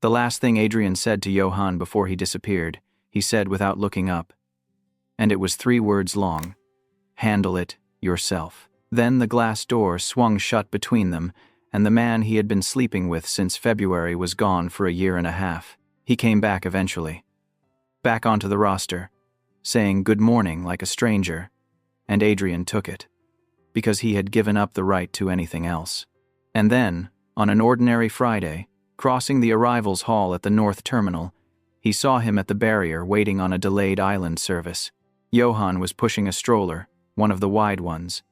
The last thing Adrian said to Johann before he disappeared, he said without looking up. And it was 3 words long. Handle it yourself. Then the glass door swung shut between them, and the man he had been sleeping with since February was gone for a year and a half. He came back eventually. Back onto the roster, saying good morning like a stranger, and Adrian took it, because he had given up the right to anything else. And then, on an ordinary Friday, crossing the arrivals hall at the North Terminal, he saw him at the barrier waiting on a delayed island service. Johann was pushing a stroller, one of the wide ones,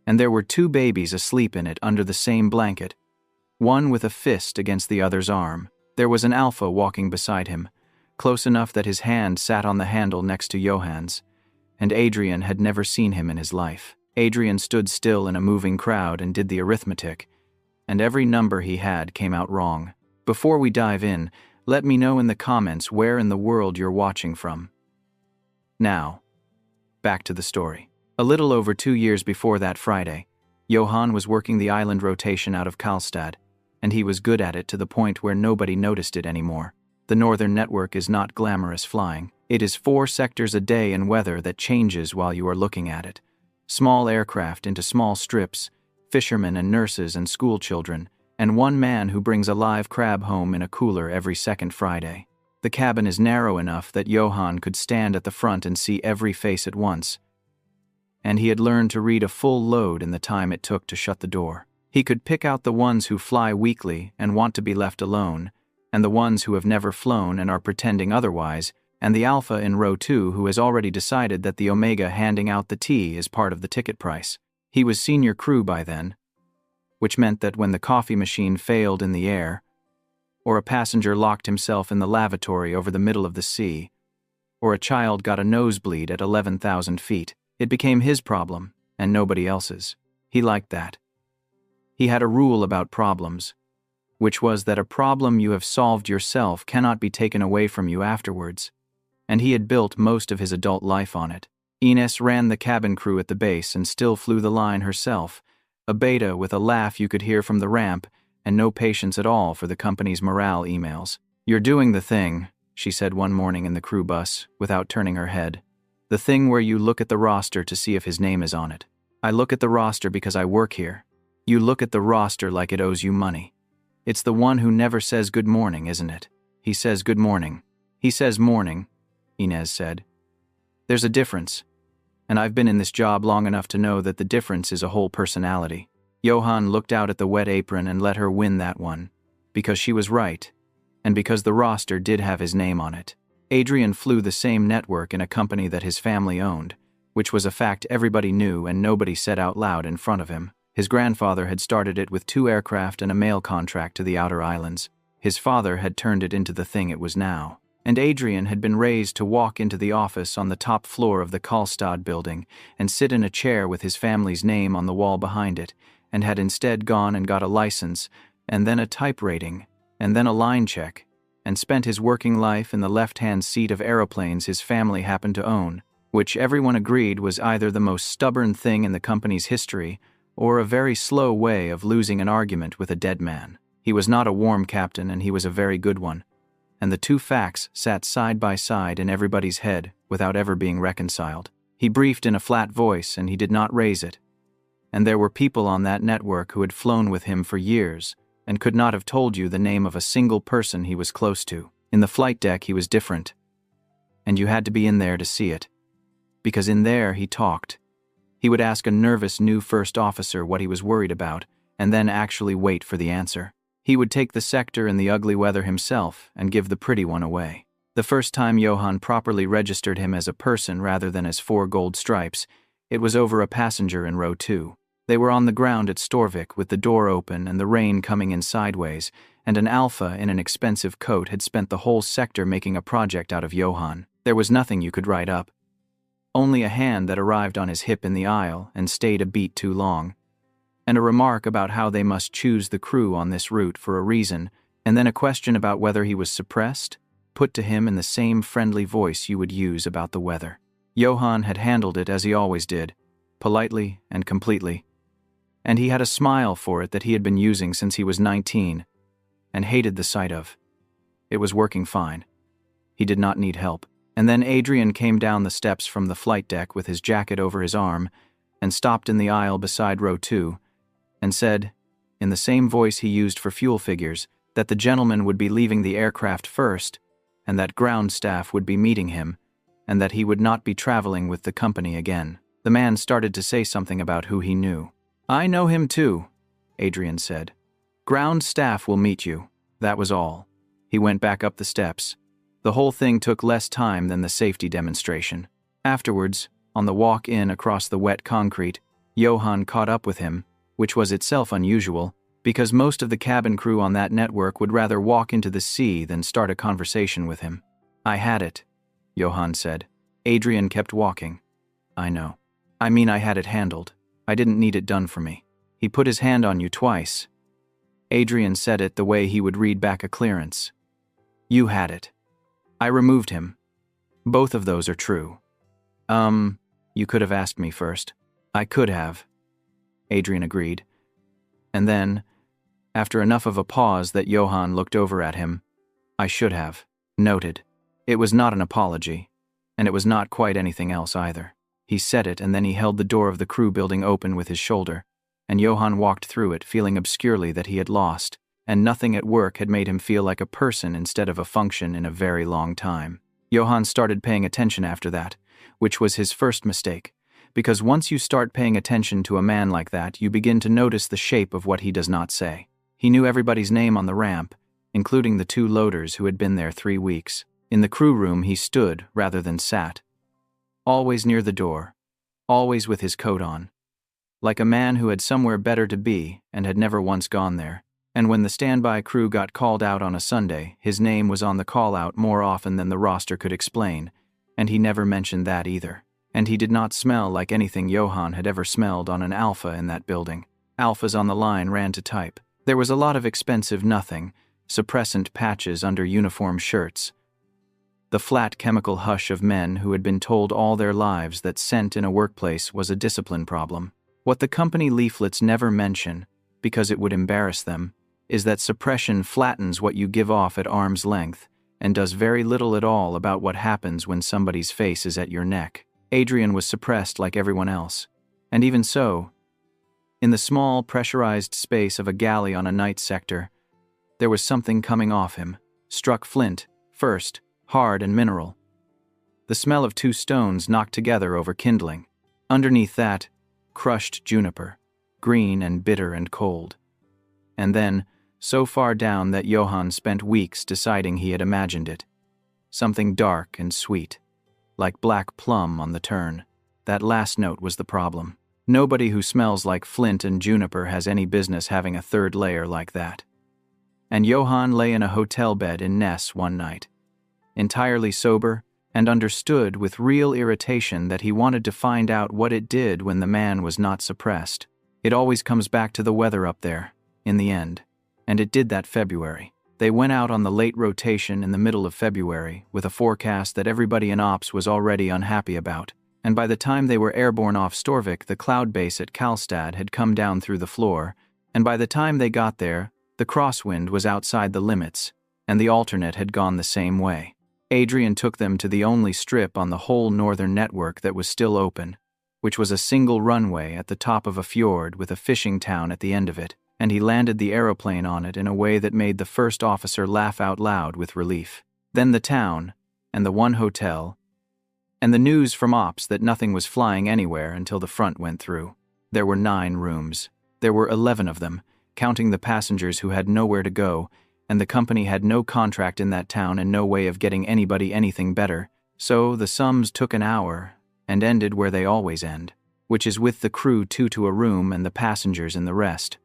and there were 2 babies asleep in it under the same blanket, one with a fist against the other's arm. There was an alpha walking beside him, close enough that his hand sat on the handle next to Johann's, and Adrian had never seen him in his life. Adrian stood still in a moving crowd and did the arithmetic, and every number he had came out wrong. Before we dive in, let me know in the comments where in the world you're watching from. Now, back to the story. A little over 2 years before that Friday, Johann was working the island rotation out of Karlstad, and he was good at it to the point where nobody noticed it anymore. The northern network is not glamorous flying. It is 4 sectors a day in weather that changes while you are looking at it. Small aircraft into small strips, fishermen and nurses and school children, and 1 man who brings a live crab home in a cooler every second Friday. The cabin is narrow enough that Johann could stand at the front and see every face at once, and he had learned to read a full load in the time it took to shut the door. He could pick out the ones who fly weekly and want to be left alone, and the ones who have never flown and are pretending otherwise, and the alpha in row 2 who has already decided that the omega handing out the tea is part of the ticket price. He was senior crew by then, which meant that when the coffee machine failed in the air, or a passenger locked himself in the lavatory over the middle of the sea, or a child got a nosebleed at 11,000 feet, it became his problem and nobody else's. He liked that. He had a rule about problems, which was that a problem you have solved yourself cannot be taken away from you afterwards, and he had built most of his adult life on it. Ines ran the cabin crew at the base and still flew the line herself, a beta with a laugh you could hear from the ramp and no patience at all for the company's morale emails. "You're doing the thing," she said one morning in the crew bus, without turning her head. "The thing where you look at the roster to see if his name is on it. I look at the roster because I work here. You look at the roster like it owes you money. It's the one who never says good morning, isn't it?" "He says good morning." "He says morning," Ines said. "There's a difference, and I've been in this job long enough to know that the difference is a whole personality." Johann looked out at the wet apron and let her win that one, because she was right, and because the roster did have his name on it. Adrian flew the same network in a company that his family owned, which was a fact everybody knew and nobody said out loud in front of him. His grandfather had started it with 2 aircraft and a mail contract to the outer islands. His father had turned it into the thing it was now. And Adrian had been raised to walk into the office on the top floor of the Karlstad building and sit in a chair with his family's name on the wall behind it, and had instead gone and got a license, and then a type rating, and then a line check, and spent his working life in the left-hand seat of aeroplanes his family happened to own, which everyone agreed was either the most stubborn thing in the company's history or a very slow way of losing an argument with a dead man. He was not a warm captain, and he was a very good one, and the 2 facts sat side by side in everybody's head without ever being reconciled. He briefed in a flat voice, and he did not raise it, and there were people on that network who had flown with him for years and could not have told you the name of a single person he was close to. In the flight deck he was different, and you had to be in there to see it, because in there he talked. He would ask a nervous new first officer what he was worried about, and then actually wait for the answer. He would take the sector in the ugly weather himself and give the pretty one away. The first time Johann properly registered him as a person rather than as 4 gold stripes, it was over a passenger in row 2. They were on the ground at Storvik with the door open and the rain coming in sideways, and an alpha in an expensive coat had spent the whole sector making a project out of Johann. There was nothing you could write up. Only a hand that arrived on his hip in the aisle and stayed a beat too long, and a remark about how they must choose the crew on this route for a reason, and then a question about whether he was suppressed, put to him in the same friendly voice you would use about the weather. Johann had handled it as he always did, politely and completely, and he had a smile for it that he had been using since he was 19, and hated the sight of. It was working fine. He did not need help. And then Adrian came down the steps from the flight deck with his jacket over his arm and stopped in the aisle beside row 2 and said, in the same voice he used for fuel figures, that the gentleman would be leaving the aircraft first and that ground staff would be meeting him and that he would not be traveling with the company again. The man started to say something about who he knew. "I know him too," Adrian said. "Ground staff will meet you." That was all. He went back up the steps. The whole thing took less time than the safety demonstration. Afterwards, on the walk in across the wet concrete, Johann caught up with him, which was itself unusual, because most of the cabin crew on that network would rather walk into the sea than start a conversation with him. "I had it," Johann said. Adrian kept walking. "I know. I mean, I had it handled. I didn't need it done for me. He put his hand on you twice." Adrian said it the way he would read back a clearance. "You had it. I removed him. Both of those are true." You could have asked me first." "I could have," Adrian agreed. And then, after enough of a pause that Johann looked over at him, "I should have." Noted. It was not an apology, and it was not quite anything else either. He said it, and then he held the door of the crew building open with his shoulder, and Johann walked through it, feeling obscurely that he had lost, and nothing at work had made him feel like a person instead of a function in a very long time. Johann started paying attention after that, which was his first mistake, because once you start paying attention to a man like that, you begin to notice the shape of what he does not say. He knew everybody's name on the ramp, including the 2 loaders who had been there 3 weeks. In the crew room he stood rather than sat, always near the door, always with his coat on, like a man who had somewhere better to be and had never once gone there. And when the standby crew got called out on a Sunday, his name was on the call-out more often than the roster could explain, and he never mentioned that either. And he did not smell like anything Johann had ever smelled on an Alpha in that building. Alphas on the line ran to type. There was a lot of expensive nothing, suppressant patches under uniform shirts. The flat chemical hush of men who had been told all their lives that scent in a workplace was a discipline problem. What the company leaflets never mention, because it would embarrass them, is that suppression flattens what you give off at arm's length and does very little at all about what happens when somebody's face is at your neck. Adrian was suppressed like everyone else. And even so, in the small, pressurized space of a galley on a night sector, there was something coming off him. Struck flint, first, hard and mineral. The smell of 2 stones knocked together over kindling. Underneath that, crushed juniper, green and bitter and cold. And then, so far down that Johann spent weeks deciding he had imagined it. Something dark and sweet, like black plum on the turn. That last note was the problem. Nobody who smells like flint and juniper has any business having a 3rd layer like that. And Johann lay in a hotel bed in Ness one night, entirely sober, and understood with real irritation that he wanted to find out what it did when the man was not suppressed. It always comes back to the weather up there, in the end. And it did that February. They went out on the late rotation in the middle of February with a forecast that everybody in ops was already unhappy about. And by the time they were airborne off Storvik, the cloud base at Karlstad had come down through the floor, and by the time they got there, the crosswind was outside the limits, and the alternate had gone the same way. Adrian took them to the only strip on the whole northern network that was still open, which was a single runway at the top of a fjord with a fishing town at the end of it, and he landed the aeroplane on it in a way that made the first officer laugh out loud with relief. Then the town, and the one hotel, and the news from ops that nothing was flying anywhere until the front went through. There were 9 rooms. There were 11 of them, counting the passengers who had nowhere to go, and the company had no contract in that town and no way of getting anybody anything better, so the sums took an hour and ended where they always end, which is with the crew 2 to a room and the passengers in the rest.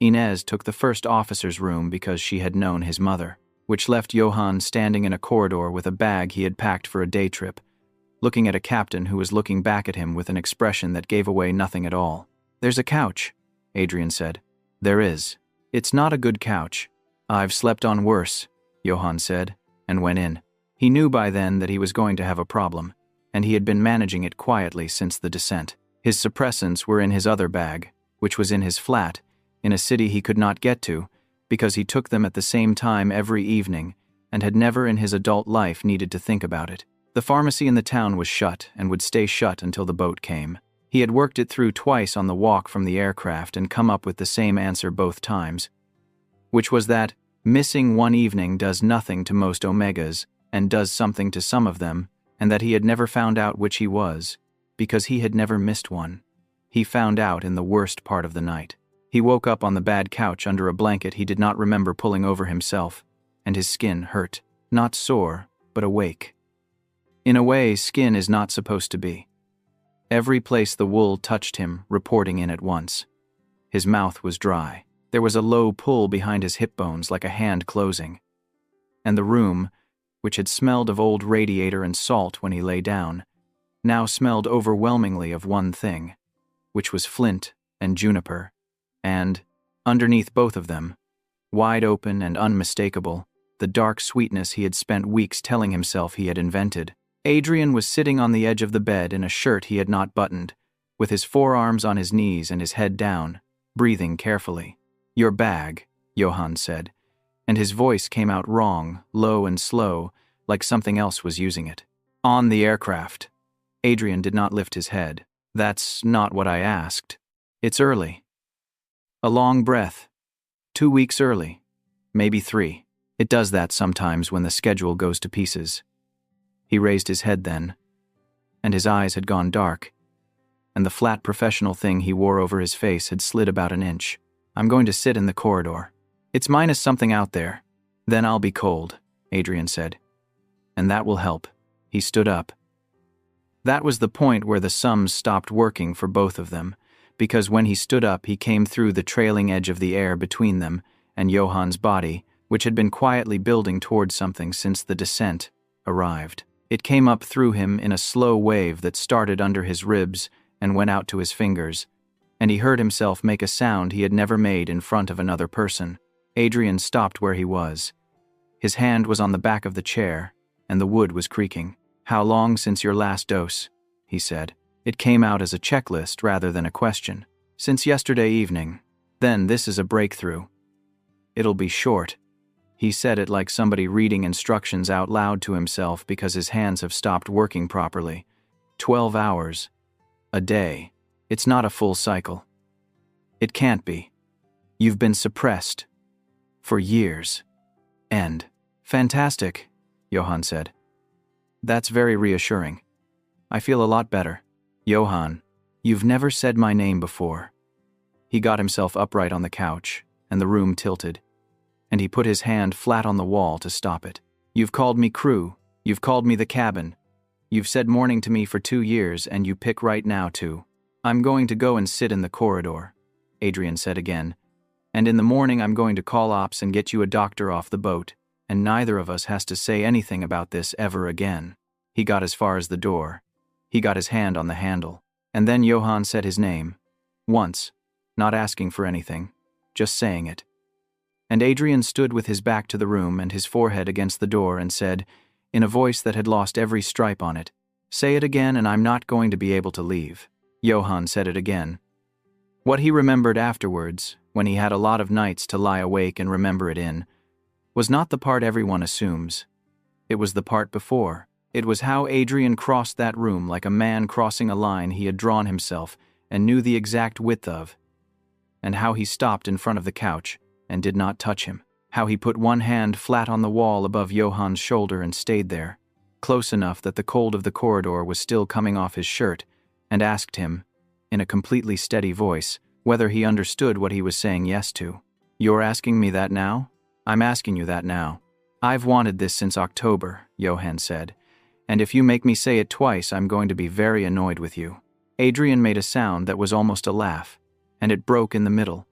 Inez took the first officer's room because she had known his mother, which left Johann standing in a corridor with a bag he had packed for a day trip, looking at a captain who was looking back at him with an expression that gave away nothing at all. "There's a couch," Adrian said. "There is. It's not a good couch. I've slept on worse," Johann said, and went in. He knew by then that he was going to have a problem, and he had been managing it quietly since the descent. His suppressants were in his other bag, which was in his flat, in a city he could not get to, because he took them at the same time every evening, and had never in his adult life needed to think about it. The pharmacy in the town was shut and would stay shut until the boat came. He had worked it through twice on the walk from the aircraft and come up with the same answer both times, which was that missing one evening does nothing to most omegas and does something to some of them, and that he had never found out which he was, because he had never missed one. He found out in the worst part of the night. He woke up on the bad couch under a blanket he did not remember pulling over himself, and his skin hurt, not sore, but awake. In a way, skin is not supposed to be. Every place the wool touched him, reporting in at once. His mouth was dry. There was a low pull behind his hip bones like a hand closing. And the room, which had smelled of old radiator and salt when he lay down, now smelled overwhelmingly of one thing, which was flint and juniper, and, underneath both of them, wide open and unmistakable, the dark sweetness he had spent weeks telling himself he had invented. Adrian was sitting on the edge of the bed in a shirt he had not buttoned, with his forearms on his knees and his head down, breathing carefully. "Your bag," Johann said, and his voice came out wrong, low and slow, like something else was using it. "On the aircraft." Adrian did not lift his head. "That's not what I asked. It's early." A long breath. 2 weeks early. Maybe 3. It does that sometimes when the schedule goes to pieces. He raised his head then, and his eyes had gone dark, and the flat professional thing he wore over his face had slid about an inch. "I'm going to sit in the corridor. It's minus something out there. Then I'll be cold," Adrian said. "And that will help." He stood up. That was the point where the sums stopped working for both of them, because when he stood up he came through the trailing edge of the air between them and Johann's body, which had been quietly building towards something since the descent arrived. It came up through him in a slow wave that started under his ribs and went out to his fingers, and he heard himself make a sound he had never made in front of another person. Adrian stopped where he was. His hand was on the back of the chair, and the wood was creaking. "How long since your last dose?" he said. It came out as a checklist rather than a question. "Since yesterday evening." "Then this is a breakthrough. It'll be short." He said it like somebody reading instructions out loud to himself because his hands have stopped working properly. 12 hours. A day. It's not a full cycle. It can't be. You've been suppressed. For years. End. "Fantastic," Johann said. "That's very reassuring. I feel a lot better." "Johann, you've never said my name before." He got himself upright on the couch, and the room tilted, and he put his hand flat on the wall to stop it. "You've called me crew. You've called me the cabin. You've said morning to me for 2 years, and you pick right now too." "I'm going to go and sit in the corridor," Adrian said again, "and in the morning I'm going to call ops and get you a doctor off the boat, and neither of us has to say anything about this ever again." He got as far as the door. He got his hand on the handle, and then Johann said his name. Once, not asking for anything, just saying it. And Adrian stood with his back to the room and his forehead against the door and said, in a voice that had lost every stripe on it, "Say it again and I'm not going to be able to leave." Johann said it again. What he remembered afterwards, when he had a lot of nights to lie awake and remember it in, was not the part everyone assumes. It was the part before. It was how Adrian crossed that room like a man crossing a line he had drawn himself and knew the exact width of, and how he stopped in front of the couch and did not touch him, how he put one hand flat on the wall above Johann's shoulder and stayed there, close enough that the cold of the corridor was still coming off his shirt, and asked him, in a completely steady voice, whether he understood what he was saying yes to. "You're asking me that now? I'm asking you that now. I've wanted this since October," Johann said, "and if you make me say it twice, I'm going to be very annoyed with you." Adrian made a sound that was almost a laugh, and it broke in the middle,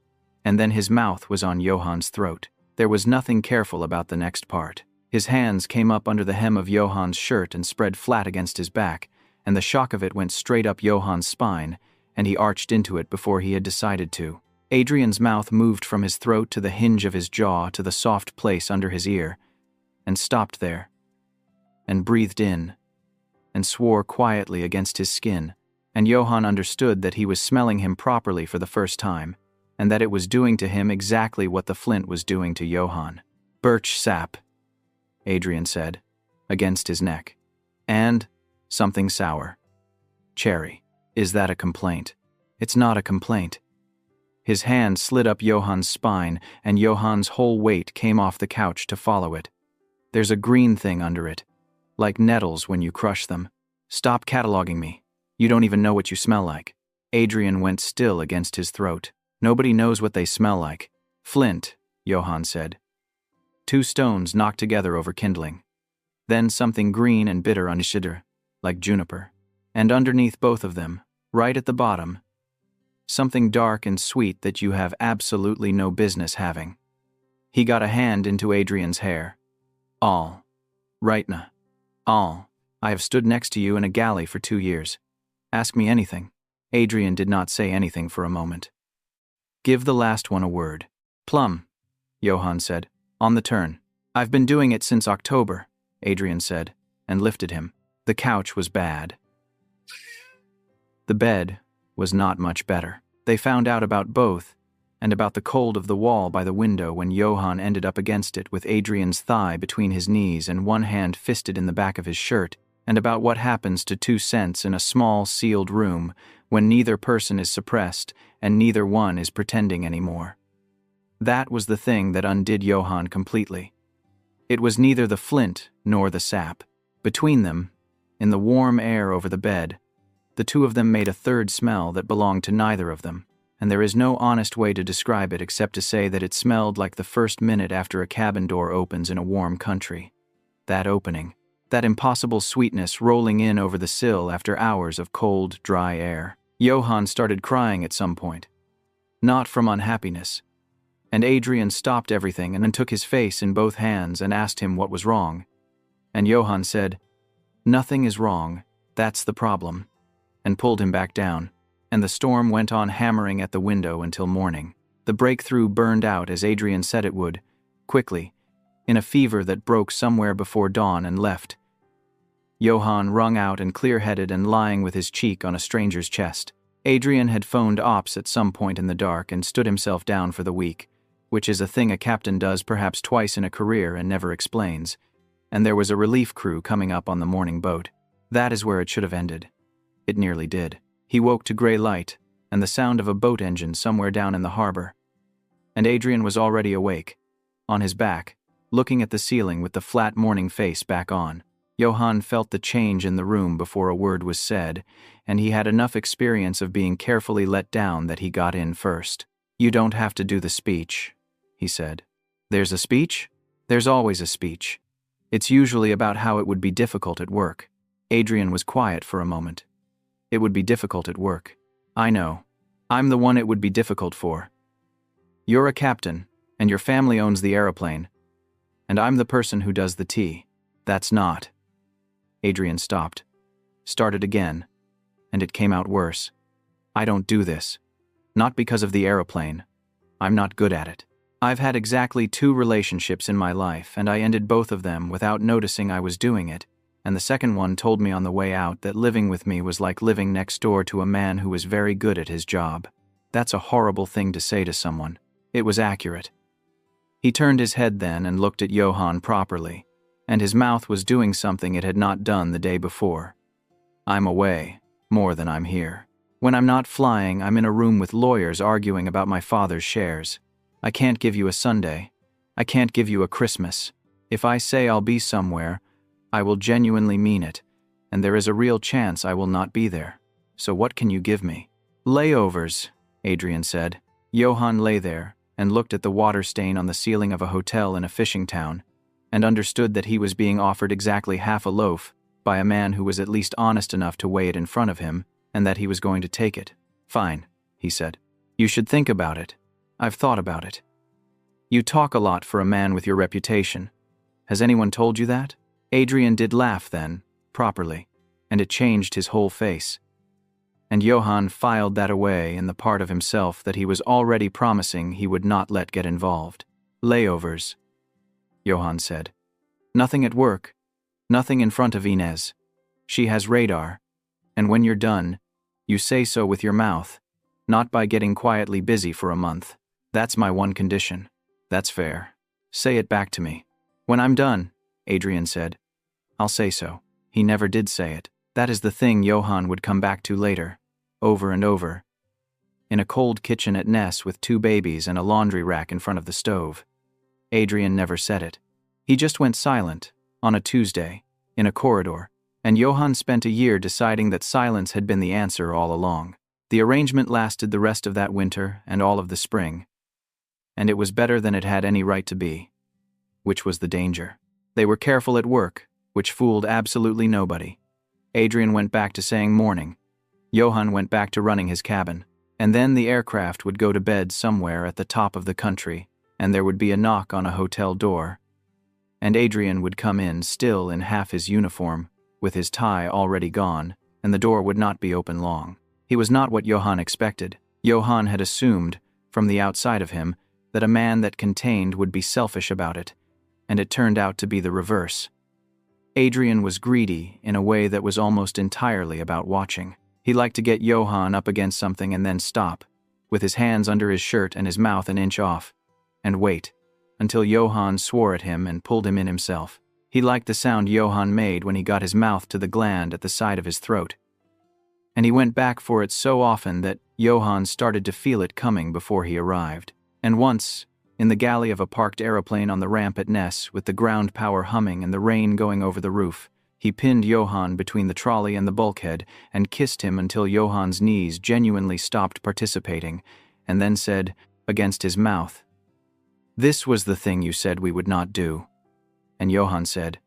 and then his mouth was on Johann's throat. There was nothing careful about the next part. His hands came up under the hem of Johann's shirt and spread flat against his back, and the shock of it went straight up Johann's spine, and he arched into it before he had decided to. Adrian's mouth moved from his throat to the hinge of his jaw to the soft place under his ear, and stopped there, and breathed in, and swore quietly against his skin, and Johann understood that he was smelling him properly for the first time, and that it was doing to him exactly what the flint was doing to Johann. Birch sap. Adrian said, against his neck. And something sour. Cherry. Is that a complaint? It's not a complaint. His hand slid up Johann's spine, and Johann's whole weight came off the couch to follow it. There's a green thing under it, like nettles when you crush them. Stop cataloging me. You don't even know what you smell like. Adrian went still against his throat. Nobody knows what they smell like. Flint, Johann said. 2 stones knocked together over kindling. Then something green and bitter unshidder, like juniper. And underneath both of them, right at the bottom, something dark and sweet that you have absolutely no business having. He got a hand into Adrian's hair. All. Rightna. All. I have stood next to you in a galley for 2 years. Ask me anything. Adrian did not say anything for a moment. Give the last one a word. Plum, Johann said, on the turn. I've been doing it since October, Adrian said, and lifted him. The couch was bad. The bed was not much better. They found out about both, and about the cold of the wall by the window when Johann ended up against it with Adrian's thigh between his knees and one hand fisted in the back of his shirt, and about what happens to 2 cents in a small, sealed room when neither person is suppressed and neither one is pretending anymore. That was the thing that undid Johann completely. It was neither the flint nor the sap. Between them, in the warm air over the bed, the 2 of them made a third smell that belonged to neither of them, and there is no honest way to describe it except to say that it smelled like the first minute after a cabin door opens in a warm country. That opening, that impossible sweetness rolling in over the sill after hours of cold, dry air. Johann started crying at some point. Not from unhappiness. And Adrian stopped everything and then took his face in both hands and asked him what was wrong. And Johann said, "Nothing is wrong, that's the problem," and pulled him back down, and the storm went on hammering at the window until morning. The breakthrough burned out as Adrian said it would, quickly, in a fever that broke somewhere before dawn and left. Johann wrung out and clear-headed and lying with his cheek on a stranger's chest. Adrian had phoned ops at some point in the dark and stood himself down for the week, which is a thing a captain does perhaps twice in a career and never explains, and there was a relief crew coming up on the morning boat. That is where it should have ended. It nearly did. He woke to gray light and the sound of a boat engine somewhere down in the harbor. And Adrian was already awake, on his back, looking at the ceiling with the flat morning face back on. Johann felt the change in the room before a word was said, and he had enough experience of being carefully let down that he got in first. "You don't have to do the speech," he said. "There's a speech? There's always a speech. It's usually about how it would be difficult at work." Adrian was quiet for a moment. "It would be difficult at work. I know. I'm the one it would be difficult for. You're a captain, and your family owns the aeroplane, and I'm the person who does the tea. That's not." Adrian stopped, started again, and it came out worse. "I don't do this. Not because of the aeroplane. I'm not good at it. I've had exactly 2 relationships in my life, and I ended both of them without noticing I was doing it, and the second one told me on the way out that living with me was like living next door to a man who was very good at his job. That's a horrible thing to say to someone. It was accurate." He turned his head then and looked at Johann properly, and his mouth was doing something it had not done the day before. "I'm away, more than I'm here. When I'm not flying, I'm in a room with lawyers arguing about my father's shares. I can't give you a Sunday. I can't give you a Christmas. If I say I'll be somewhere, I will genuinely mean it, and there is a real chance I will not be there. So what can you give me?" "Layovers," Adrian said. Johann lay there and looked at the water stain on the ceiling of a hotel in a fishing town, and understood that he was being offered exactly half a loaf by a man who was at least honest enough to weigh it in front of him, and that he was going to take it. "Fine," he said. "You should think about it. I've thought about it. You talk a lot for a man with your reputation. Has anyone told you that?" Adrian did laugh then, properly, and it changed his whole face. And Johann filed that away in the part of himself that he was already promising he would not let get involved. "Layovers," Johann said. "Nothing at work. Nothing in front of Inez. She has radar. And when you're done, you say so with your mouth, not by getting quietly busy for a month. That's my one condition. That's fair. Say it back to me. When I'm done, Adrian said. I'll say so. He never did say it. That is the thing Johan would come back to later, over and over. In a cold kitchen at Ness with 2 babies and a laundry rack in front of the stove. Adrian never said it. He just went silent, on a Tuesday, in a corridor, and Johan spent a year deciding that silence had been the answer all along. The arrangement lasted the rest of that winter and all of the spring, and it was better than it had any right to be. Which was the danger. They were careful at work, which fooled absolutely nobody. Adrian went back to saying morning. Johan went back to running his cabin. And then the aircraft would go to bed somewhere at the top of the country, and there would be a knock on a hotel door. And Adrian would come in still in half his uniform, with his tie already gone, and the door would not be open long. He was not what Johan expected. Johan had assumed, from the outside of him, that a man that contained would be selfish about it, and it turned out to be the reverse. Adrian was greedy in a way that was almost entirely about watching. He liked to get Johan up against something and then stop, with his hands under his shirt and his mouth an inch off, and wait, until Johan swore at him and pulled him in himself. He liked the sound Johan made when he got his mouth to the gland at the side of his throat. And he went back for it so often that Johan started to feel it coming before he arrived. And once, in the galley of a parked aeroplane on the ramp at Ness with the ground power humming and the rain going over the roof, he pinned Johan between the trolley and the bulkhead and kissed him until Johan's knees genuinely stopped participating, and then said, against his mouth, "This was the thing you said we would not do." And Johan said,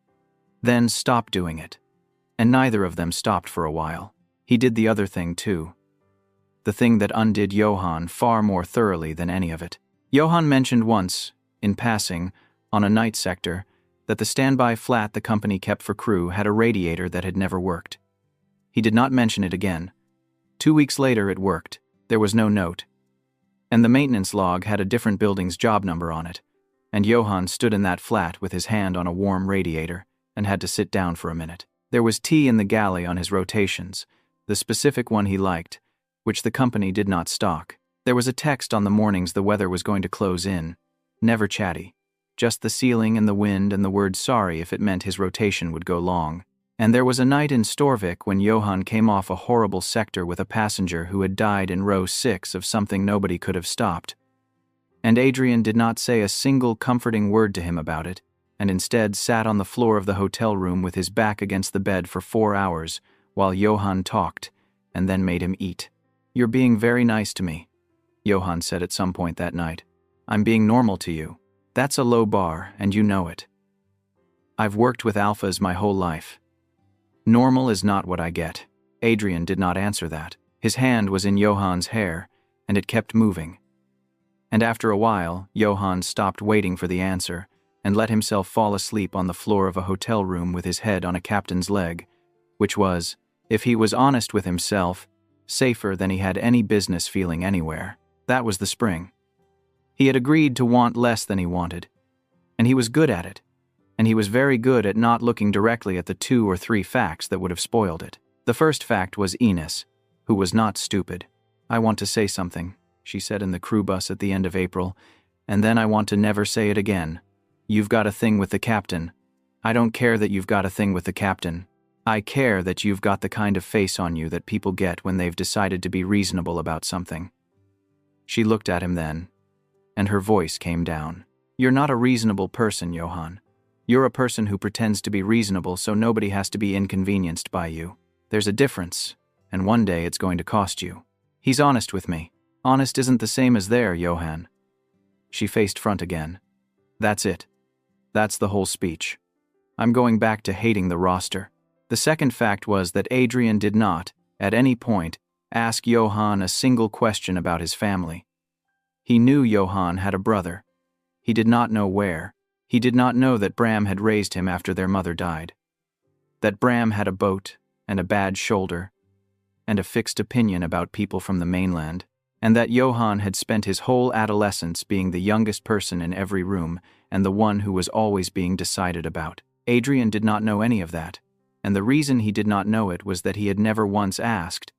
"Then stop doing it." And neither of them stopped for a while. He did the other thing too. The thing that undid Johan far more thoroughly than any of it. Johan mentioned once, in passing, on a night sector, that the standby flat the company kept for crew had a radiator that had never worked. He did not mention it again. 2 weeks later it worked. There was no note. And the maintenance log had a different building's job number on it. And Johan stood in that flat with his hand on a warm radiator and had to sit down for a minute. There was tea in the galley on his rotations, the specific one he liked, which the company did not stock. There was a text on the mornings the weather was going to close in. Never chatty. Just the ceiling and the wind and the word sorry if it meant his rotation would go long. And there was a night in Storvik when Johan came off a horrible sector with a passenger who had died in row 6 of something nobody could have stopped. And Adrian did not say a single comforting word to him about it, and instead sat on the floor of the hotel room with his back against the bed for 4 hours while Johan talked, and then made him eat. "You're being very nice to me," Johan said at some point that night. "I'm being normal to you. That's a low bar, and you know it. I've worked with alphas my whole life. Normal is not what I get." Adrian did not answer that. His hand was in Johan's hair, and it kept moving. And after a while, Johan stopped waiting for the answer and let himself fall asleep on the floor of a hotel room with his head on a captain's leg, which was, if he was honest with himself, safer than he had any business feeling anywhere. That was the spring. He had agreed to want less than he wanted, and he was good at it, and he was very good at not looking directly at the 2 or 3 facts that would have spoiled it. The first fact was Enos, who was not stupid. "I want to say something," she said in the crew bus at the end of April, "and then I want to never say it again. You've got a thing with the captain. I don't care that you've got a thing with the captain. I care that you've got the kind of face on you that people get when they've decided to be reasonable about something." She looked at him then, and her voice came down. "You're not a reasonable person, Johan. You're a person who pretends to be reasonable so nobody has to be inconvenienced by you. There's a difference, and one day it's going to cost you." He's honest with me. Honest isn't the same as there, Johan. She faced front again. "That's it. That's the whole speech. I'm going back to hating the roster." The second fact was that Adrian did not, at any point, ask Johan a single question about his family. He knew Johan had a brother. He did not know where. He did not know that Bram had raised him after their mother died. That Bram had a boat, and a bad shoulder, and a fixed opinion about people from the mainland, and that Johan had spent his whole adolescence being the youngest person in every room and the one who was always being decided about. Adrian did not know any of that, and the reason he did not know it was that he had never once asked.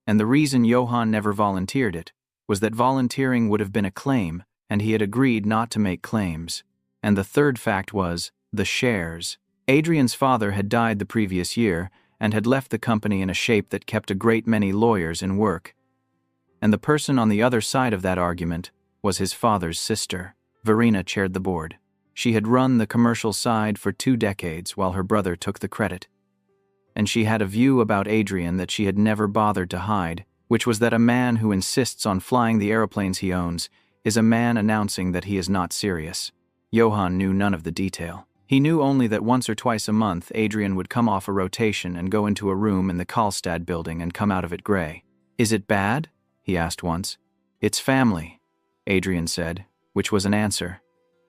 And the reason Johan never volunteered it was that volunteering would have been a claim, and he had agreed not to make claims. And the third fact was the shares. Adrian's father had died the previous year and had left the company in a shape that kept a great many lawyers in work. And the person on the other side of that argument was his father's sister. Verena chaired the board. She had run the commercial side for 2 decades while her brother took the credit. And she had a view about Adrian that she had never bothered to hide, which was that a man who insists on flying the aeroplanes he owns is a man announcing that he is not serious. Johann knew none of the detail. He knew only that once or twice a month Adrian would come off a rotation and go into a room in the Karlstad building and come out of it gray. "Is it bad?" he asked once. "It's family," Adrian said, which was an answer,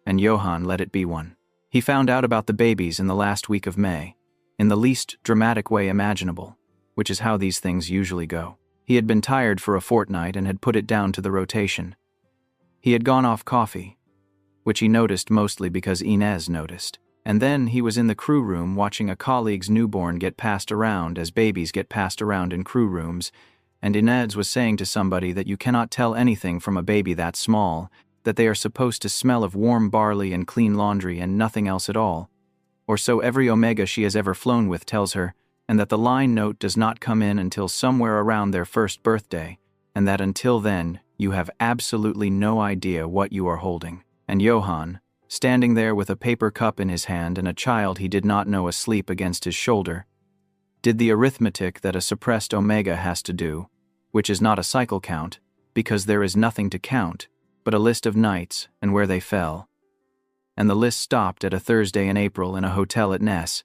and Johann let it be one. He found out about the babies in the last week of May, in the least dramatic way imaginable, which is how these things usually go. He had been tired for a fortnight and had put it down to the rotation. He had gone off coffee, which he noticed mostly because Inez noticed. And then he was in the crew room watching a colleague's newborn get passed around as babies get passed around in crew rooms, and Inez was saying to somebody that you cannot tell anything from a baby that small, that they are supposed to smell of warm barley and clean laundry and nothing else at all. Or so every Omega she has ever flown with tells her, and that the line note does not come in until somewhere around their first birthday, and that until then, you have absolutely no idea what you are holding. And Johann, standing there with a paper cup in his hand and a child he did not know asleep against his shoulder, did the arithmetic that a suppressed Omega has to do, which is not a cycle count, because there is nothing to count, but a list of nights and where they fell. And the list stopped at a Thursday in April in a hotel at Ness,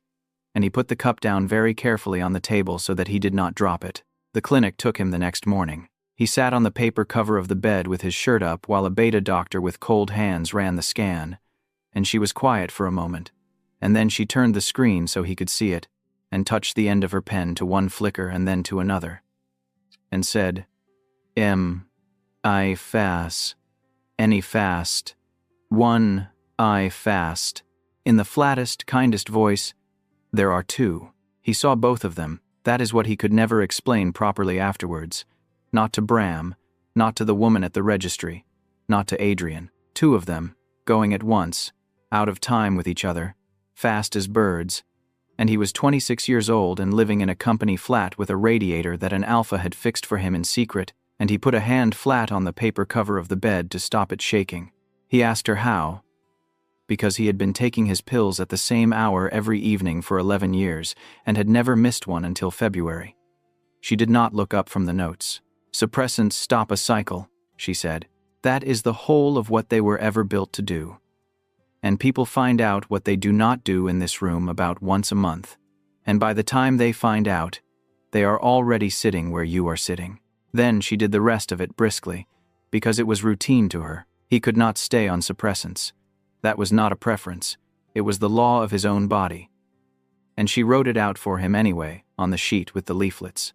and he put the cup down very carefully on the table so that he did not drop it. The clinic took him the next morning. He sat on the paper cover of the bed with his shirt up while a beta doctor with cold hands ran the scan, and she was quiet for a moment, and then she turned the screen so he could see it, and touched the end of her pen to one flicker and then to another, and said, "I fast. Any fast. 1, I fast." In the flattest, kindest voice, "There are 2. He saw both of them. That is what he could never explain properly afterwards. Not to Bram, not to the woman at the registry, not to Adrian. 2 of them, going at once, out of time with each other, fast as birds. And he was 26 years old and living in a company flat with a radiator that an alpha had fixed for him in secret, and he put a hand flat on the paper cover of the bed to stop it shaking. He asked her how, because he had been taking his pills at the same hour every evening for 11 years and had never missed one until February. She did not look up from the notes. "Suppressants stop a cycle," she said. "That is the whole of what they were ever built to do. And people find out what they do not do in this room about once a month. And by the time they find out, they are already sitting where you are sitting." Then she did the rest of it briskly, because it was routine to her. He could not stay on suppressants. That was not a preference. It was the law of his own body. And she wrote it out for him anyway, on the sheet with the leaflets.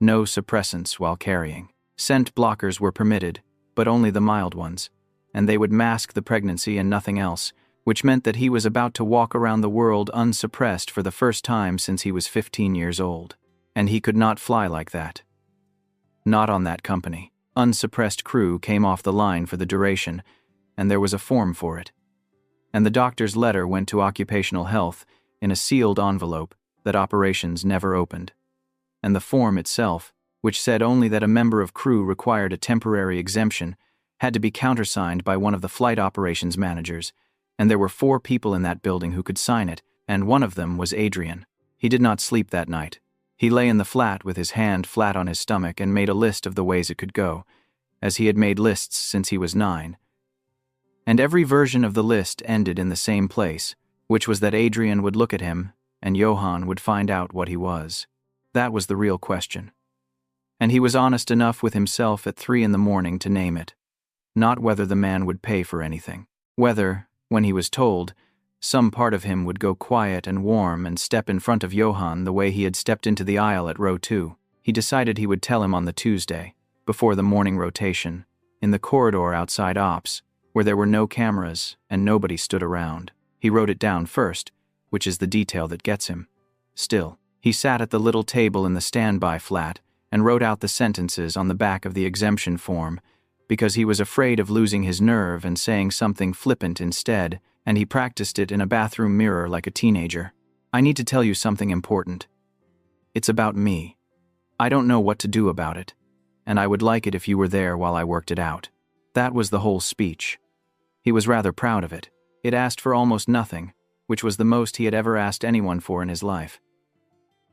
No suppressants while carrying. Scent blockers were permitted, but only the mild ones, and they would mask the pregnancy and nothing else, which meant that he was about to walk around the world unsuppressed for the first time since he was 15 years old. And he could not fly like that. Not on that company. Unsuppressed crew came off the line for the duration, and there was a form for it. And the doctor's letter went to occupational health in a sealed envelope that operations never opened. And the form itself, which said only that a member of crew required a temporary exemption, had to be countersigned by one of the flight operations managers, and there were 4 people in that building who could sign it, and one of them was Adrian. He did not sleep that night. He lay in the flat with his hand flat on his stomach and made a list of the ways it could go, as he had made lists since he was 9. And every version of the list ended in the same place, which was that Adrian would look at him, and Johann would find out what he was. That was the real question. And he was honest enough with himself at 3 a.m. to name it. Not whether the man would pay for anything. Whether, when he was told, some part of him would go quiet and warm and step in front of Johann the way he had stepped into the aisle at row 2. He decided he would tell him on the Tuesday, before the morning rotation, in the corridor outside ops, where there were no cameras and nobody stood around. He wrote it down first, which is the detail that gets him. Still, he sat at the little table in the standby flat and wrote out the sentences on the back of the exemption form, because he was afraid of losing his nerve and saying something flippant instead and he practiced it in a bathroom mirror like a teenager. "I need to tell you something important. It's about me. I don't know what to do about it, and I would like it if you were there while I worked it out." That was the whole speech. He was rather proud of it. It asked for almost nothing, which was the most he had ever asked anyone for in his life.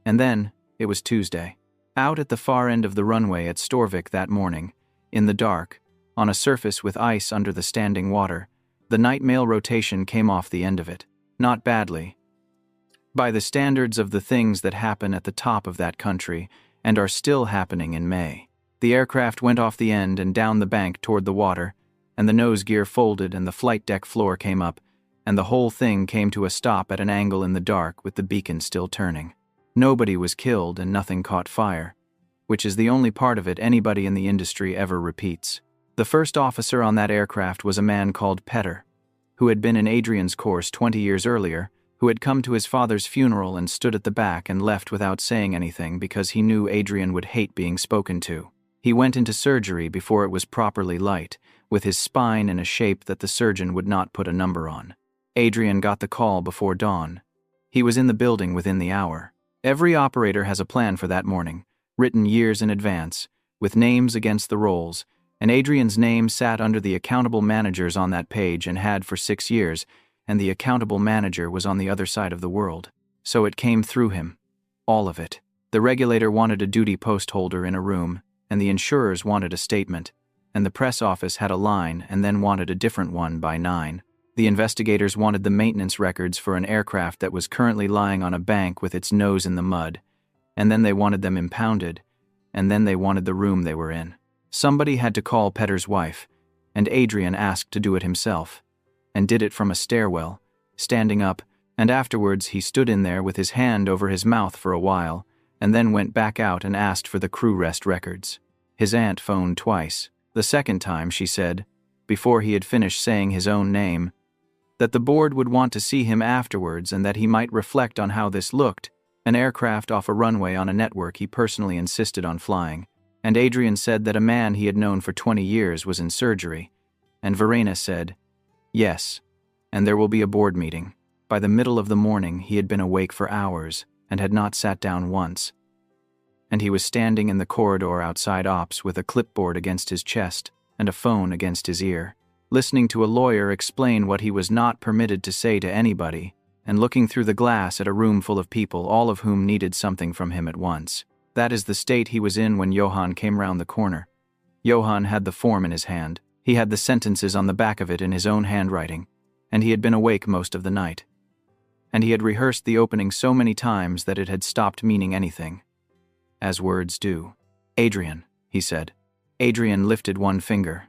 And then, it was Tuesday. Out at the far end of the runway at Storvik that morning, in the dark, on a surface with ice under the standing water, the night mail rotation came off the end of it. Not badly. By the standards of the things that happen at the top of that country, and are still happening in May. The aircraft went off the end and down the bank toward the water, and the nose gear folded and the flight deck floor came up, and the whole thing came to a stop at an angle in the dark with the beacon still turning. Nobody was killed and nothing caught fire, which is the only part of it anybody in the industry ever repeats. The first officer on that aircraft was a man called Petter, who had been in Adrian's course 20 years earlier, who had come to his father's funeral and stood at the back and left without saying anything because he knew Adrian would hate being spoken to. He went into surgery before it was properly light, with his spine in a shape that the surgeon would not put a number on. Adrian got the call before dawn. He was in the building within the hour. Every operator has a plan for that morning, written years in advance, with names against the rolls, and Adrian's name sat under the accountable managers on that page and had for 6 years, and the accountable manager was on the other side of the world. So it came through him. All of it. The regulator wanted a duty post holder in a room, and the insurers wanted a statement, and the press office had a line and then wanted a different one by 9. The investigators wanted the maintenance records for an aircraft that was currently lying on a bank with its nose in the mud, and then they wanted them impounded, and then they wanted the room they were in. Somebody had to call Petter's wife, and Adrian asked to do it himself, and did it from a stairwell, standing up, and afterwards he stood in there with his hand over his mouth for a while, and then went back out and asked for the crew rest records. His aunt phoned twice. The second time she said, before he had finished saying his own name, that the board would want to see him afterwards and that he might reflect on how this looked, an aircraft off a runway on a network he personally insisted on flying. And Adrian said that a man he had known for 20 years was in surgery, and Verena said, yes, and there will be a board meeting. By the middle of the morning he had been awake for hours and had not sat down once, and he was standing in the corridor outside ops with a clipboard against his chest and a phone against his ear, listening to a lawyer explain what he was not permitted to say to anybody, and looking through the glass at a room full of people, all of whom needed something from him at once. That is the state he was in when Johan came round the corner. Johan had the form in his hand. He had the sentences on the back of it in his own handwriting, and he had been awake most of the night. And he had rehearsed the opening so many times that it had stopped meaning anything. As words do. Adrian, he said. Adrian lifted one finger,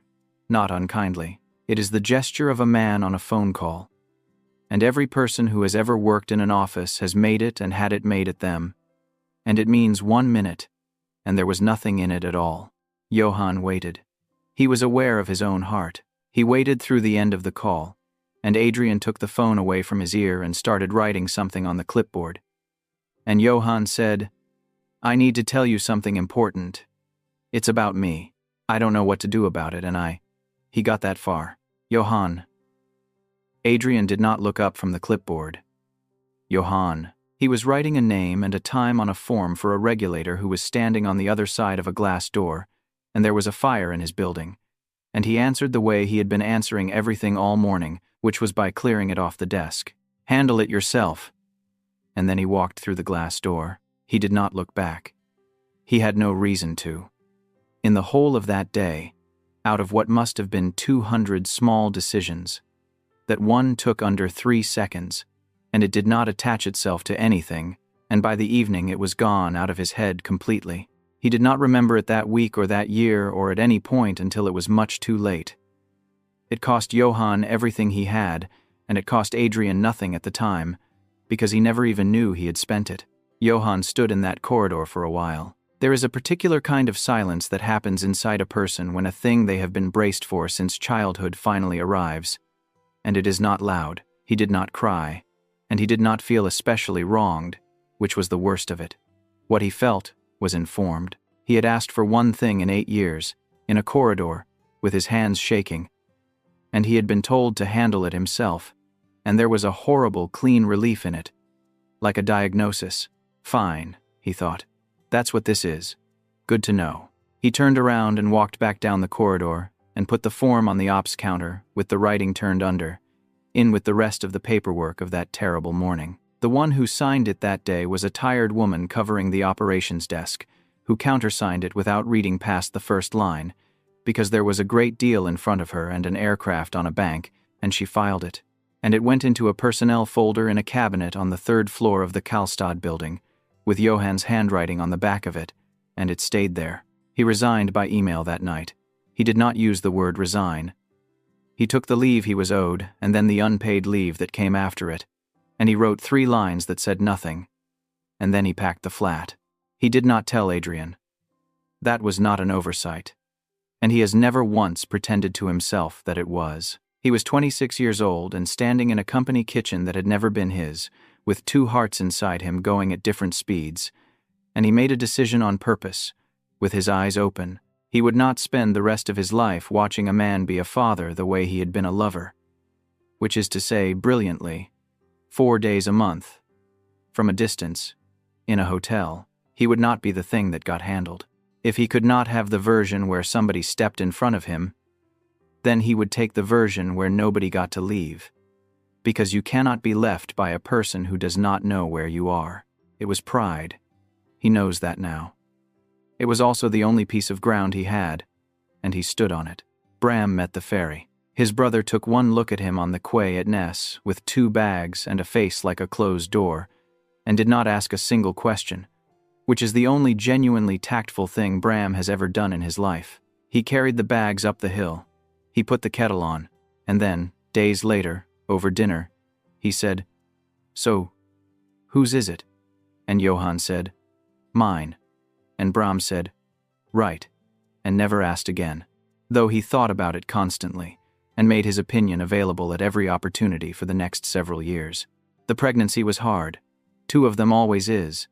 not unkindly. It is the gesture of a man on a phone call. And every person who has ever worked in an office has made it and had it made at them. And it means 1 minute, and there was nothing in it at all. Johan waited. He was aware of his own heart. He waited through the end of the call, and Adrian took the phone away from his ear and started writing something on the clipboard. And Johan said, I need to tell you something important. It's about me. I don't know what to do about it, and He got that far. Johan. Adrian did not look up from the clipboard. Johan. He was writing a name and a time on a form for a regulator who was standing on the other side of a glass door, and there was a fire in his building, and he answered the way he had been answering everything all morning, which was by clearing it off the desk. Handle it yourself. And then he walked through the glass door. He did not look back. He had no reason to. In the whole of that day, out of what must have been 200 small decisions, that one took under 3 seconds, and it did not attach itself to anything, and by the evening it was gone out of his head completely. He did not remember it that week or that year or at any point until it was much too late. It cost Johan everything he had, and it cost Adrian nothing at the time, because he never even knew he had spent it. Johan stood in that corridor for a while. There is a particular kind of silence that happens inside a person when a thing they have been braced for since childhood finally arrives. And it is not loud. He did not cry. And he did not feel especially wronged, which was the worst of it. What he felt was informed. He had asked for one thing in 8 years, in a corridor, with his hands shaking, and he had been told to handle it himself, and there was a horrible, clean relief in it. Like a diagnosis. Fine, he thought. That's what this is. Good to know. He turned around and walked back down the corridor and put the form on the ops counter with the writing turned under, in with the rest of the paperwork of that terrible morning. The one who signed it that day was a tired woman covering the operations desk, who countersigned it without reading past the first line, because there was a great deal in front of her and an aircraft on a bank, and she filed it. And it went into a personnel folder in a cabinet on the 3rd floor of the Karlstad building, with Johann's handwriting on the back of it, and it stayed there. He resigned by email that night. He did not use the word resign. He took the leave he was owed, and then the unpaid leave that came after it, and he wrote 3 lines that said nothing, and then he packed the flat. He did not tell Adrian. That was not an oversight, and he has never once pretended to himself that it was. He was 26 years old and standing in a company kitchen that had never been his, with 2 hearts inside him going at different speeds, and he made a decision on purpose, with his eyes open. He would not spend the rest of his life watching a man be a father the way he had been a lover, which is to say, brilliantly, 4 days a month, from a distance, in a hotel. He would not be the thing that got handled. If he could not have the version where somebody stepped in front of him, then he would take the version where nobody got to leave, because you cannot be left by a person who does not know where you are. It was pride. He knows that now. It was also the only piece of ground he had, and he stood on it. Bram met the ferry. His brother took one look at him on the quay at Ness with 2 bags and a face like a closed door, and did not ask a single question, which is the only genuinely tactful thing Bram has ever done in his life. He carried the bags up the hill. He put the kettle on, and then, days later, over dinner, he said, "So, whose is it?" And Johann said, "Mine." And Bram said, "Right," and never asked again, though he thought about it constantly and made his opinion available at every opportunity for the next several years. The pregnancy was hard. 2 of them always is,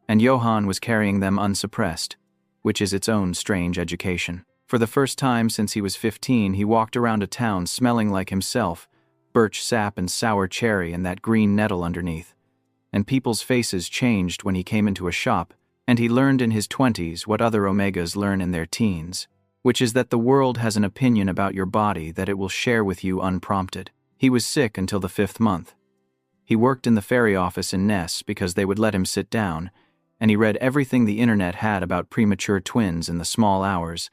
and Johann was carrying them unsuppressed, which is its own strange education. For the first time since he was 15, he walked around a town smelling like himself, birch sap and sour cherry and that green nettle underneath, and people's faces changed when he came into a shop, and he learned in his 20s what other Omegas learn in their teens, which is that the world has an opinion about your body that it will share with you unprompted. He was sick until the 5th month. He worked in the ferry office in Ness because they would let him sit down, and he read everything the internet had about premature twins in the small hours,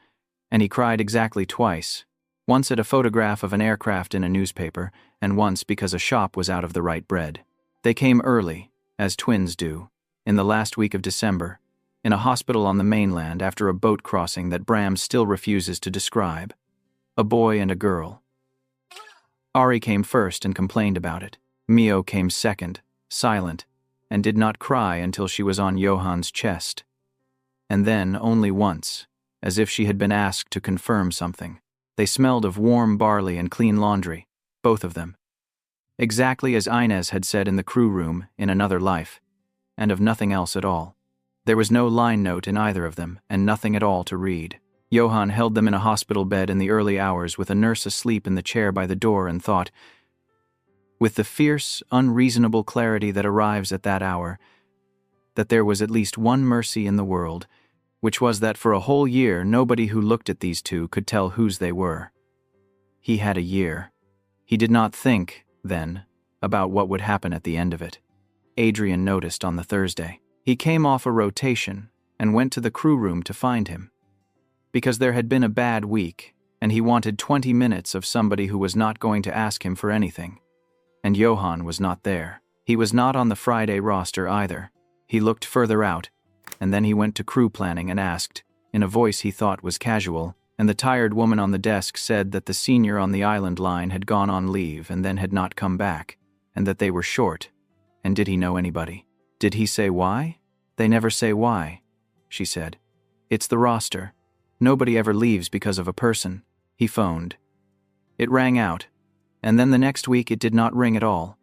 and he cried exactly twice, once at a photograph of an aircraft in a newspaper, and once because a shop was out of the right bread. They came early, as twins do, in the last week of December, in a hospital on the mainland after a boat crossing that Bram still refuses to describe. A boy and a girl. Ari came first and complained about it. Mio came second, silent, and did not cry until she was on Johann's chest. And then, only once, as if she had been asked to confirm something. They smelled of warm barley and clean laundry, both of them. Exactly as Inez had said in the crew room in another life, and of nothing else at all. There was no line note in either of them, and nothing at all to read. Johann held them in a hospital bed in the early hours with a nurse asleep in the chair by the door and thought, with the fierce, unreasonable clarity that arrives at that hour, that there was at least one mercy in the world, which was that for a whole year nobody who looked at these 2 could tell whose they were. He had a year. He did not think, then, about what would happen at the end of it. Adrian noticed on the Thursday. He came off a rotation and went to the crew room to find him, because there had been a bad week, and he wanted 20 minutes of somebody who was not going to ask him for anything. And Johann was not there. He was not on the Friday roster either. He looked further out, and then he went to crew planning and asked, in a voice he thought was casual, and the tired woman on the desk said that the senior on the island line had gone on leave and then had not come back, and that they were short. And did he know anybody? Did he say why? They never say why, she said. It's the roster. Nobody ever leaves because of a person. He phoned. It rang out, and then the next week it did not ring at all.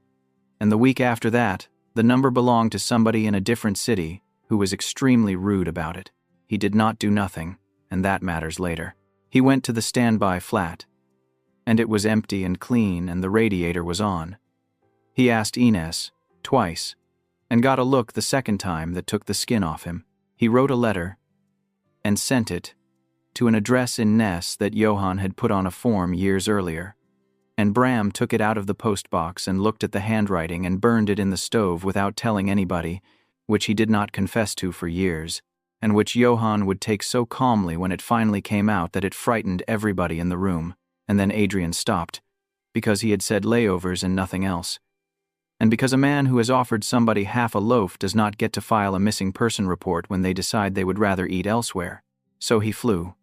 And the week after that, the number belonged to somebody in a different city who was extremely rude about it. He did not do nothing, and that matters later. He went to the standby flat, and it was empty and clean and the radiator was on. He asked Ines, twice, and got a look the second time that took the skin off him. He wrote a letter and sent it to an address in Ness that Johan had put on a form years earlier. And Bram took it out of the postbox and looked at the handwriting and burned it in the stove without telling anybody, which he did not confess to for years, and which Johan would take so calmly when it finally came out that it frightened everybody in the room. And then Adrian stopped, because he had said layovers and nothing else. And because a man who has offered somebody half a loaf does not get to file a missing person report when they decide they would rather eat elsewhere. So he flew.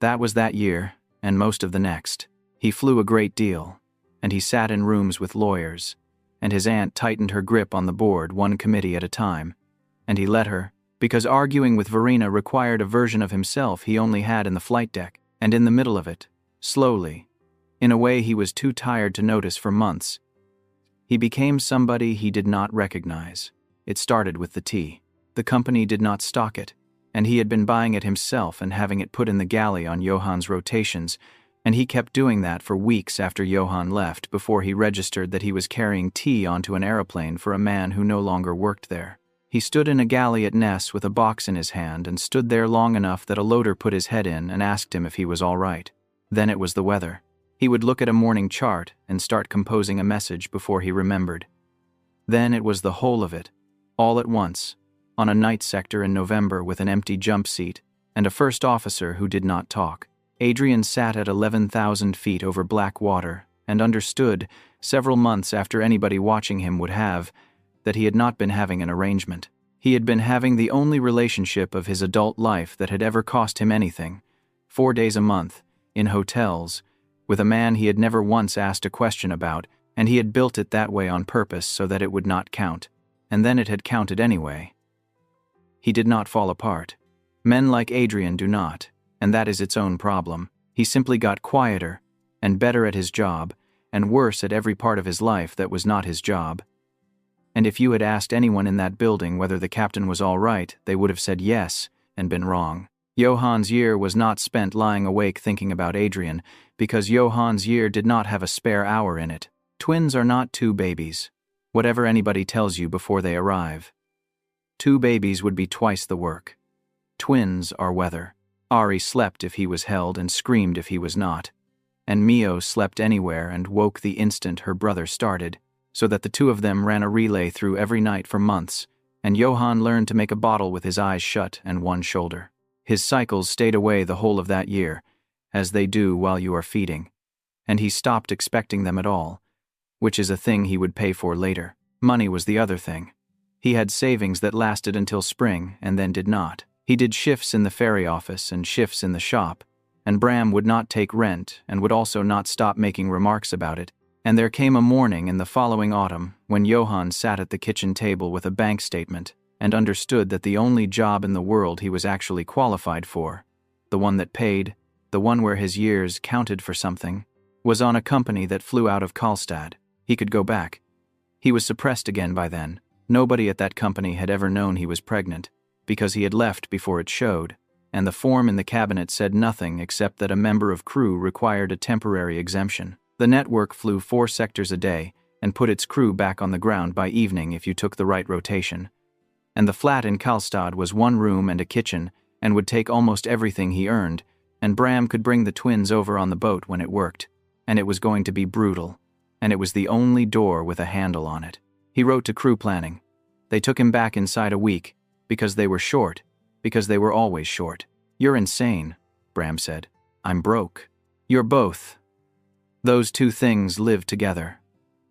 That was that year, and most of the next. He flew a great deal, and he sat in rooms with lawyers, and his aunt tightened her grip on the board one committee at a time, and he let her, because arguing with Verena required a version of himself he only had in the flight deck, and in the middle of it, slowly, in a way he was too tired to notice for months, he became somebody he did not recognize. It started with the tea. The company did not stock it, and he had been buying it himself and having it put in the galley on Johan's rotations, and he kept doing that for weeks after Johan left before he registered that he was carrying tea onto an aeroplane for a man who no longer worked there. He stood in a galley at Ness with a box in his hand and stood there long enough that a loader put his head in and asked him if he was all right. Then it was the weather. He would look at a morning chart and start composing a message before he remembered. Then it was the whole of it, all at once, on a night sector in November with an empty jump seat and a first officer who did not talk. Adrian sat at 11,000 feet over black water and understood, several months after anybody watching him would have, that he had not been having an arrangement. He had been having the only relationship of his adult life that had ever cost him anything, 4 days a month, in hotels, with a man he had never once asked a question about, and he had built it that way on purpose so that it would not count. And then it had counted anyway. He did not fall apart. Men like Adrian do not, and that is its own problem. He simply got quieter, and better at his job, and worse at every part of his life that was not his job. And if you had asked anyone in that building whether the captain was all right, they would have said yes, and been wrong. Johan's year was not spent lying awake thinking about Adrian, because Johan's year did not have a spare hour in it. Twins are not two babies, whatever anybody tells you before they arrive. 2 babies would be twice the work. Twins are weather. Ari slept if he was held and screamed if he was not. And Mio slept anywhere and woke the instant her brother started, so that the two of them ran a relay through every night for months, and Johan learned to make a bottle with his eyes shut and one shoulder. His cycles stayed away the whole of that year, as they do while you are feeding, and he stopped expecting them at all, which is a thing he would pay for later. Money was the other thing. He had savings that lasted until spring and then did not. He did shifts in the ferry office and shifts in the shop, and Bram would not take rent and would also not stop making remarks about it. And there came a morning in the following autumn when Johan sat at the kitchen table with a bank statement and understood that the only job in the world he was actually qualified for, the one that paid, the one where his years counted for something, was on a company that flew out of Karlstad. He could go back. He was suppressed again by then. Nobody at that company had ever known he was pregnant, because he had left before it showed, and the form in the cabinet said nothing except that a member of crew required a temporary exemption. The network flew 4 sectors a day and put its crew back on the ground by evening if you took the right rotation. And the flat in Karlstad was 1 room and a kitchen and would take almost everything he earned, and Bram could bring the twins over on the boat when it worked, and it was going to be brutal, and it was the only door with a handle on it. He wrote to crew planning. They took him back inside a week, because they were short, because they were always short. "You're insane," Bram said. "I'm broke." "You're both." Those 2 things lived together.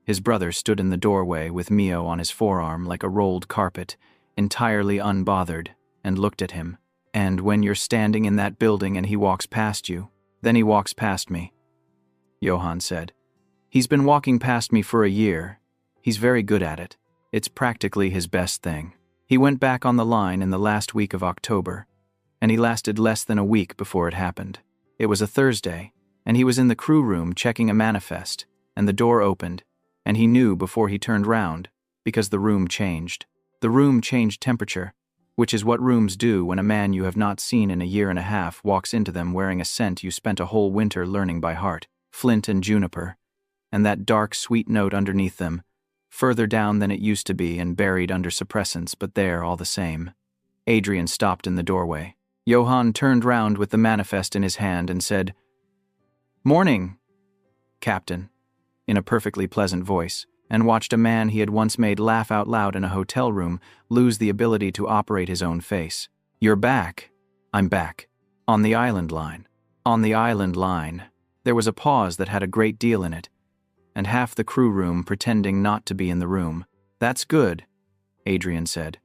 His brother stood in the doorway with Mio on his forearm like a rolled carpet, entirely unbothered, and looked at him. "And when you're standing in that building and he walks past you, then he walks past me," Johan said. "He's been walking past me for a year. He's very good at it. It's practically his best thing. He went back on the line in the last week of October, and he lasted less than a week before it happened. It was a Thursday, and he was in the crew room checking a manifest, and the door opened, and he knew before he turned round, because the room changed. The room changed temperature, which is what rooms do when a man you have not seen in a year and a half walks into them wearing a scent you spent a whole winter learning by heart, flint and juniper, and that dark, sweet note underneath them, further down than it used to be and buried under suppressants, but there all the same. Adrian stopped in the doorway. Johann turned round with the manifest in his hand and said, "Morning, Captain," in a perfectly pleasant voice, and watched a man he had once made laugh out loud in a hotel room lose the ability to operate his own face. "You're back." "I'm back. On the island line." On the island line. There was a pause that had a great deal in it, and half the crew room pretending not to be in the room. "That's good," Adrian said.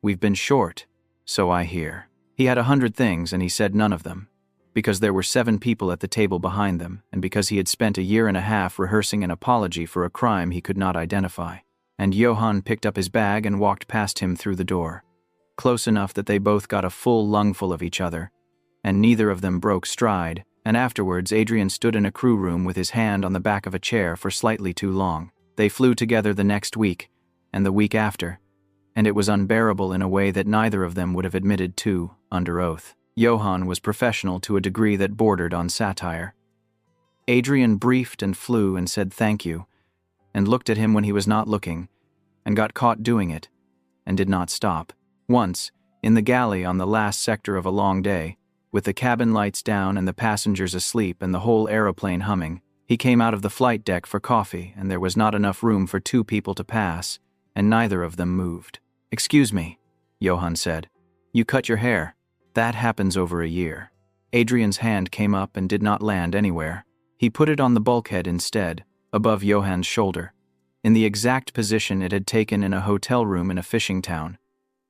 "We've been short, so I hear." He had 100 things and he said none of them, because there were 7 people at the table behind them, and because he had spent a year and a half rehearsing an apology for a crime he could not identify. And Johann picked up his bag and walked past him through the door, close enough that they both got a full lungful of each other, and neither of them broke stride, and afterwards Adrian stood in a crew room with his hand on the back of a chair for slightly too long. They flew together the next week, and the week after, and it was unbearable in a way that neither of them would have admitted to, under oath. Johann was professional to a degree that bordered on satire. Adrian briefed and flew and said thank you, and looked at him when he was not looking, and got caught doing it, and did not stop. Once, in the galley on the last sector of a long day, with the cabin lights down and the passengers asleep and the whole aeroplane humming, he came out of the flight deck for coffee, and there was not enough room for 2 people to pass, and neither of them moved. "Excuse me," Johann said. "You cut your hair." "That happens over a year." Adrian's hand came up and did not land anywhere. He put it on the bulkhead instead, above Johann's shoulder, in the exact position it had taken in a hotel room in a fishing town,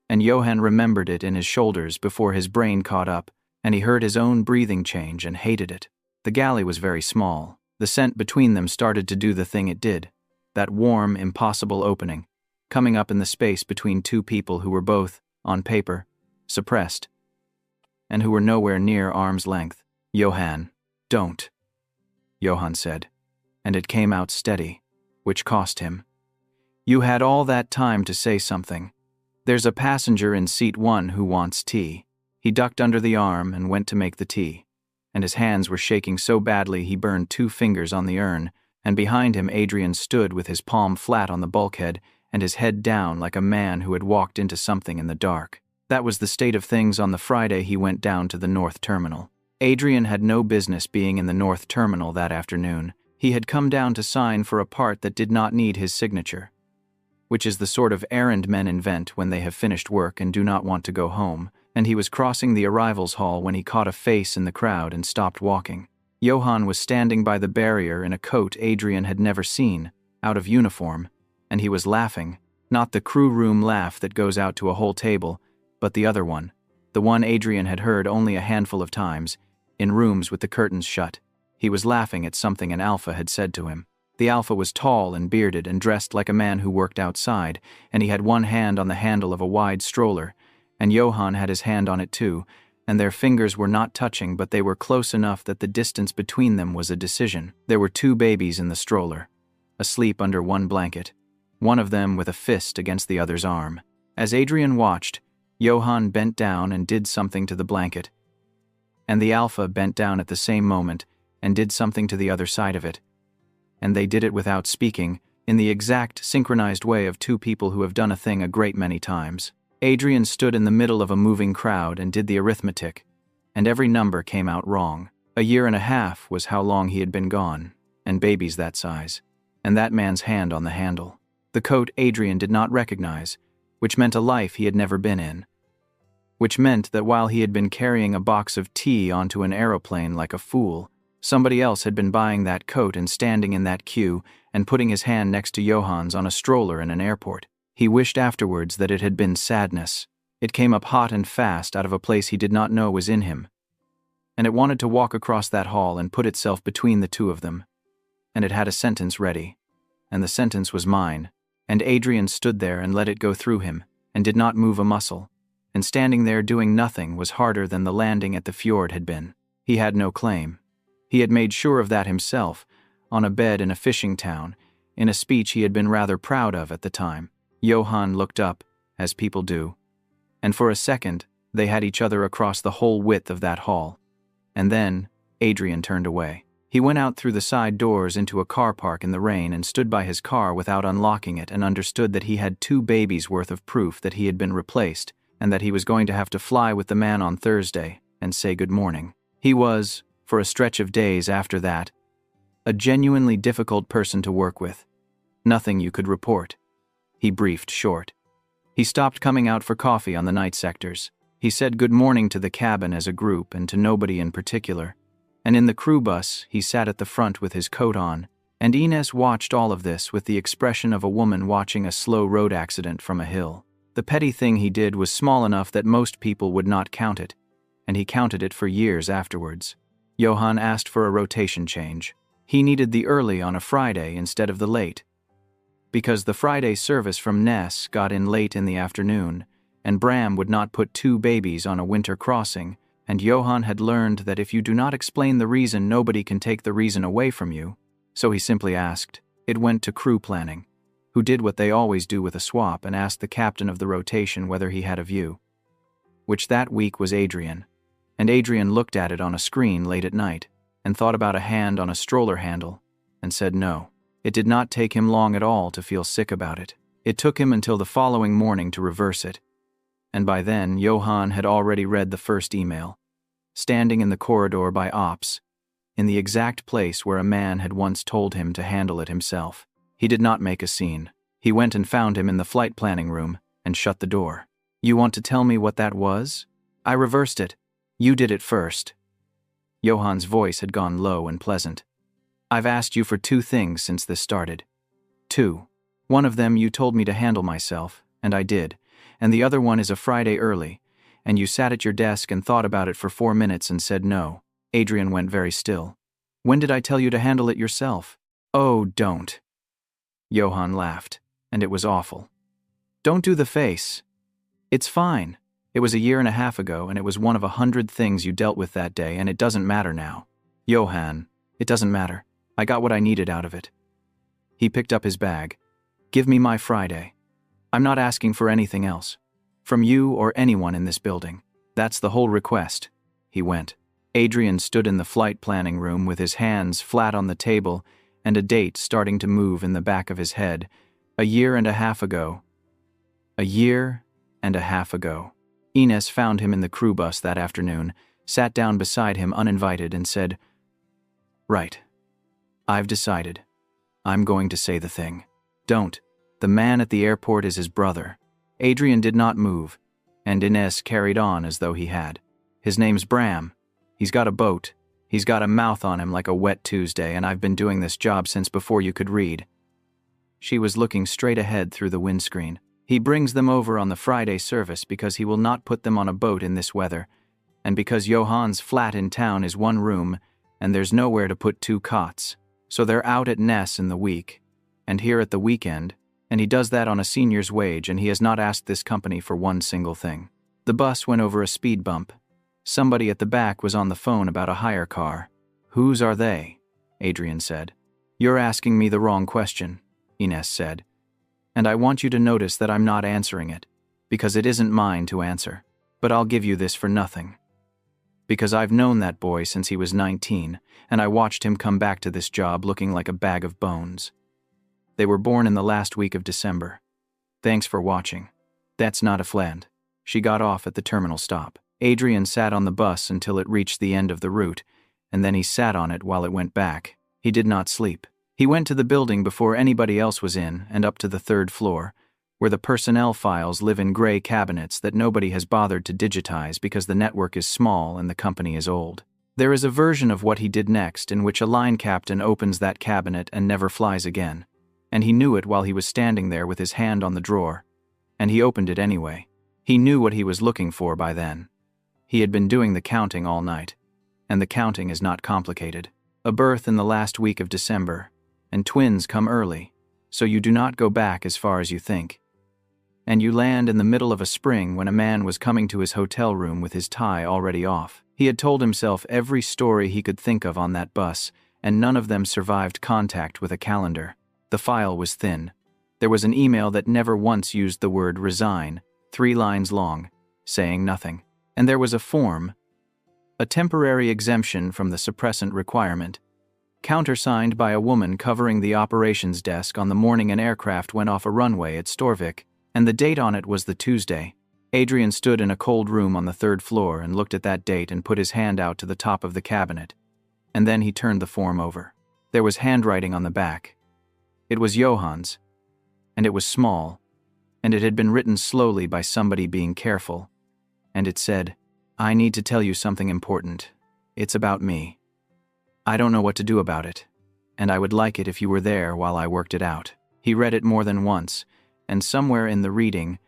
and Johann remembered it in his shoulders before his brain caught up, and he heard his own breathing change and hated it. The galley was very small. The scent between them started to do the thing it did, that warm, impossible opening, coming up in the space between 2 people who were both, on paper, suppressed, and who were nowhere near arm's length. "Johann, don't," Johann said, and it came out steady, which cost him. "You had all that time to say something. There's a passenger in seat 1 who wants tea." He ducked under the arm and went to make the tea, and his hands were shaking so badly he burned 2 fingers on the urn, and behind him Adrian stood with his palm flat on the bulkhead and his head down like a man who had walked into something in the dark. That was the state of things on the Friday he went down to the North Terminal. Adrian had no business being in the North Terminal that afternoon. He had come down to sign for a part that did not need his signature, which is the sort of errand men invent when they have finished work and do not want to go home, and he was crossing the arrivals hall when he caught a face in the crowd and stopped walking. Johann was standing by the barrier in a coat Adrian had never seen, out of uniform, and he was laughing, not the crew room laugh that goes out to a whole table, but the other one, the one Adrian had heard only a handful of times, in rooms with the curtains shut. He was laughing at something an alpha had said to him. The alpha was tall and bearded and dressed like a man who worked outside, and he had one hand on the handle of a wide stroller, and Johann had his hand on it too, and their fingers were not touching, but they were close enough that the distance between them was a decision. There were 2 babies in the stroller, asleep under one blanket, one of them with a fist against the other's arm. As Adrian watched, Johann bent down and did something to the blanket, and the alpha bent down at the same moment and did something to the other side of it, and they did it without speaking, in the exact synchronized way of 2 people who have done a thing a great many times. Adrian stood in the middle of a moving crowd and did the arithmetic, and every number came out wrong. A year and a half was how long he had been gone, and babies that size, and that man's hand on the handle. The coat Adrian did not recognize, which meant a life he had never been in, which meant that while he had been carrying a box of tea onto an aeroplane like a fool, somebody else had been buying that coat and standing in that queue and putting his hand next to Johann's on a stroller in an airport. He wished afterwards that it had been sadness. It came up hot and fast out of a place he did not know was in him, and it wanted to walk across that hall and put itself between the 2 of them, and it had a sentence ready, and the sentence was mine, and Adrian stood there and let it go through him, and did not move a muscle, and standing there doing nothing was harder than the landing at the fjord had been. He had no claim. He had made sure of that himself, on a bed in a fishing town, in a speech he had been rather proud of at the time. Johann looked up, as people do, and for a second they had each other across the whole width of that hall, and then Adrian turned away. He went out through the side doors into a car park in the rain and stood by his car without unlocking it and understood that he had 2 babies worth of proof that he had been replaced and that he was going to have to fly with the man on Thursday and say good morning. He was, for a stretch of days after that, a genuinely difficult person to work with. Nothing you could report. He briefed short. He stopped coming out for coffee on the night sectors. He said good morning to the cabin as a group and to nobody in particular. And in the crew bus, he sat at the front with his coat on, and Ines watched all of this with the expression of a woman watching a slow road accident from a hill. The petty thing he did was small enough that most people would not count it, and he counted it for years afterwards. Johan asked for a rotation change. He needed the early on a Friday instead of the late, because the Friday service from Ness got in late in the afternoon, and Bram would not put 2 babies on a winter crossing, and Johan had learned that if you do not explain the reason, nobody can take the reason away from you, so he simply asked. It went to crew planning, who did what they always do with a swap and asked the captain of the rotation whether he had a view. Which that week was Adrian, and Adrian looked at it on a screen late at night, and thought about a hand on a stroller handle, and said no. It did not take him long at all to feel sick about it. It took him until the following morning to reverse it, and by then Johan had already read the first email. Standing in the corridor by Ops, in the exact place where a man had once told him to handle it himself. He did not make a scene. He went and found him in the flight planning room and shut the door. You want to tell me what that was? I reversed it. You did it first. Johan's voice had gone low and pleasant. I've asked you for 2 things since this started. 2. One of them you told me to handle myself, and I did, and the other one is a Friday early, and you sat at your desk and thought about it for 4 minutes and said no. Adrian went very still. When did I tell you to handle it yourself? Oh, don't. Johan laughed, and it was awful. Don't do the face. It's fine. It was a year and a half ago, and it was one of 100 things you dealt with that day, and it doesn't matter now. Johan, it doesn't matter. I got what I needed out of it. He picked up his bag. Give me my Friday. I'm not asking for anything else. From you or anyone in this building. That's the whole request. He went. Adrian stood in the flight planning room with his hands flat on the table and a date starting to move in the back of his head. A year and a half ago. A year and a half ago. Ines found him in the crew bus that afternoon, sat down beside him uninvited and said, Right. I've decided. I'm going to say the thing. Don't. The man at the airport is his brother. Adrian did not move, and Ines carried on as though he had. His name's Bram. He's got a boat. He's got a mouth on him like a wet Tuesday, and I've been doing this job since before you could read. She was looking straight ahead through the windscreen. He brings them over on the Friday service because he will not put them on a boat in this weather, and because Johan's flat in town is 1 room, and there's nowhere to put 2 cots. So they're out at Ness in the week, and here at the weekend, and he does that on a senior's wage, and he has not asked this company for 1 single thing. The bus went over a speed bump. Somebody at the back was on the phone about a hire car. Whose are they? Adrian said. You're asking me the wrong question, Ines said. And I want you to notice that I'm not answering it, because it isn't mine to answer. But I'll give you this for nothing. Because I've known that boy since he was 19, and I watched him come back to this job looking like a bag of bones. They were born in the last week of December. Thanks for watching. That's not a fland. She got off at the terminal stop. Adrian sat on the bus until it reached the end of the route, and then he sat on it while it went back. He did not sleep. He went to the building before anybody else was in and up to the 3rd floor, where the personnel files live in gray cabinets that nobody has bothered to digitize because the network is small and the company is old. There is a version of what he did next in which a line captain opens that cabinet and never flies again, and he knew it while he was standing there with his hand on the drawer, and he opened it anyway. He knew what he was looking for by then. He had been doing the counting all night, and the counting is not complicated. A birth in the last week of December, and twins come early, so you do not go back as far as you think. And you land in the middle of a spring when a man was coming to his hotel room with his tie already off. He had told himself every story he could think of on that bus, and none of them survived contact with a calendar. The file was thin. There was an email that never once used the word resign, 3 lines long, saying nothing. And there was a form, a temporary exemption from the suppressant requirement, countersigned by a woman covering the operations desk on the morning an aircraft went off a runway at Storvik, and the date on it was the Tuesday. Adrian stood in a cold room on the 3rd floor and looked at that date and put his hand out to the top of the cabinet. And then he turned the form over. There was handwriting on the back. It was Johann's, and it was small, and it had been written slowly by somebody being careful. And it said, "I need to tell you something important. It's about me. I don't know what to do about it, and I would like it if you were there while I worked it out." He read it more than once, and somewhere in the reading,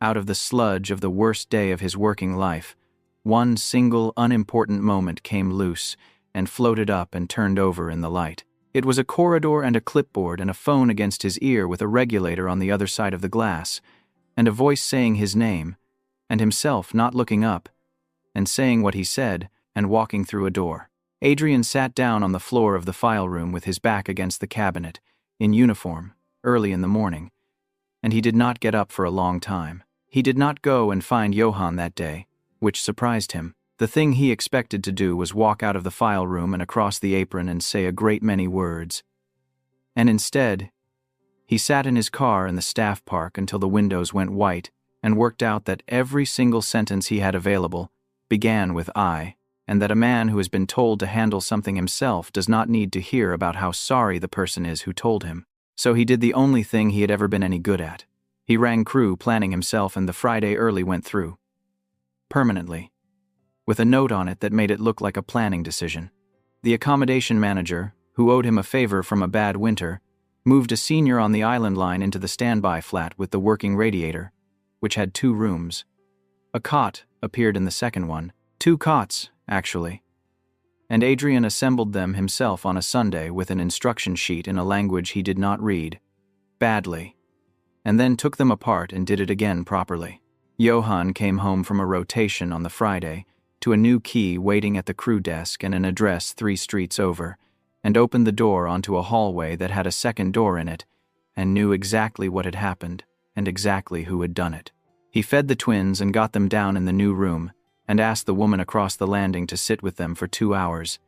out of the sludge of the worst day of his working life, one single unimportant moment came loose and floated up and turned over in the light. It was a corridor and a clipboard and a phone against his ear with a regulator on the other side of the glass, and a voice saying his name, and himself not looking up, and saying what he said, and walking through a door. Adrian sat down on the floor of the file room with his back against the cabinet, in uniform, early in the morning, and he did not get up for a long time. He did not go and find Johann that day, which surprised him. The thing he expected to do was walk out of the file room and across the apron and say a great many words. And instead, he sat in his car in the staff park until the windows went white and worked out that every single sentence he had available began with "I," and that a man who has been told to handle something himself does not need to hear about how sorry the person is who told him. So he did the only thing he had ever been any good at. He rang crew planning himself, and the Friday early went through. Permanently. With a note on it that made it look like a planning decision. The accommodation manager, who owed him a favor from a bad winter, moved a senior on the island line into the standby flat with the working radiator, which had 2 rooms. A cot appeared in the second one. 2 cots, actually. And Adrian assembled them himself on a Sunday with an instruction sheet in a language he did not read. Badly. And then took them apart and did it again properly. Johann came home from a rotation on the Friday, to a new key waiting at the crew desk and an address 3 streets over, and opened the door onto a hallway that had a second door in it, and knew exactly what had happened and exactly who had done it. He fed the twins and got them down in the new room, and asked the woman across the landing to sit with them for 2 hours.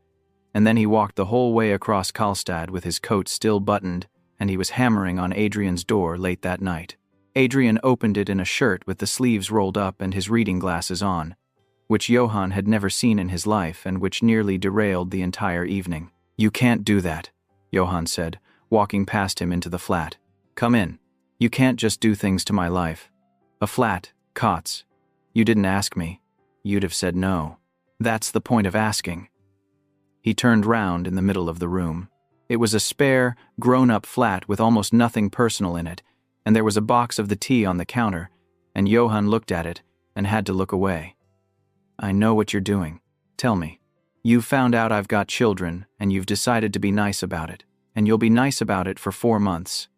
And then he walked the whole way across Karlstad with his coat still buttoned, and he was hammering on Adrian's door late that night. Adrian opened it in a shirt with the sleeves rolled up and his reading glasses on, which Johann had never seen in his life and which nearly derailed the entire evening. "You can't do that," Johann said, walking past him into the flat. "Come in. You can't just do things to my life. A flat, cots. You didn't ask me. You'd have said no. That's the point of asking." He turned round in the middle of the room. It was a spare, grown-up flat with almost nothing personal in it, and there was a box of the tea on the counter, and Johann looked at it and had to look away. "I know what you're doing. Tell me. You've found out I've got children, and you've decided to be nice about it, and you'll be nice about it for 4 months,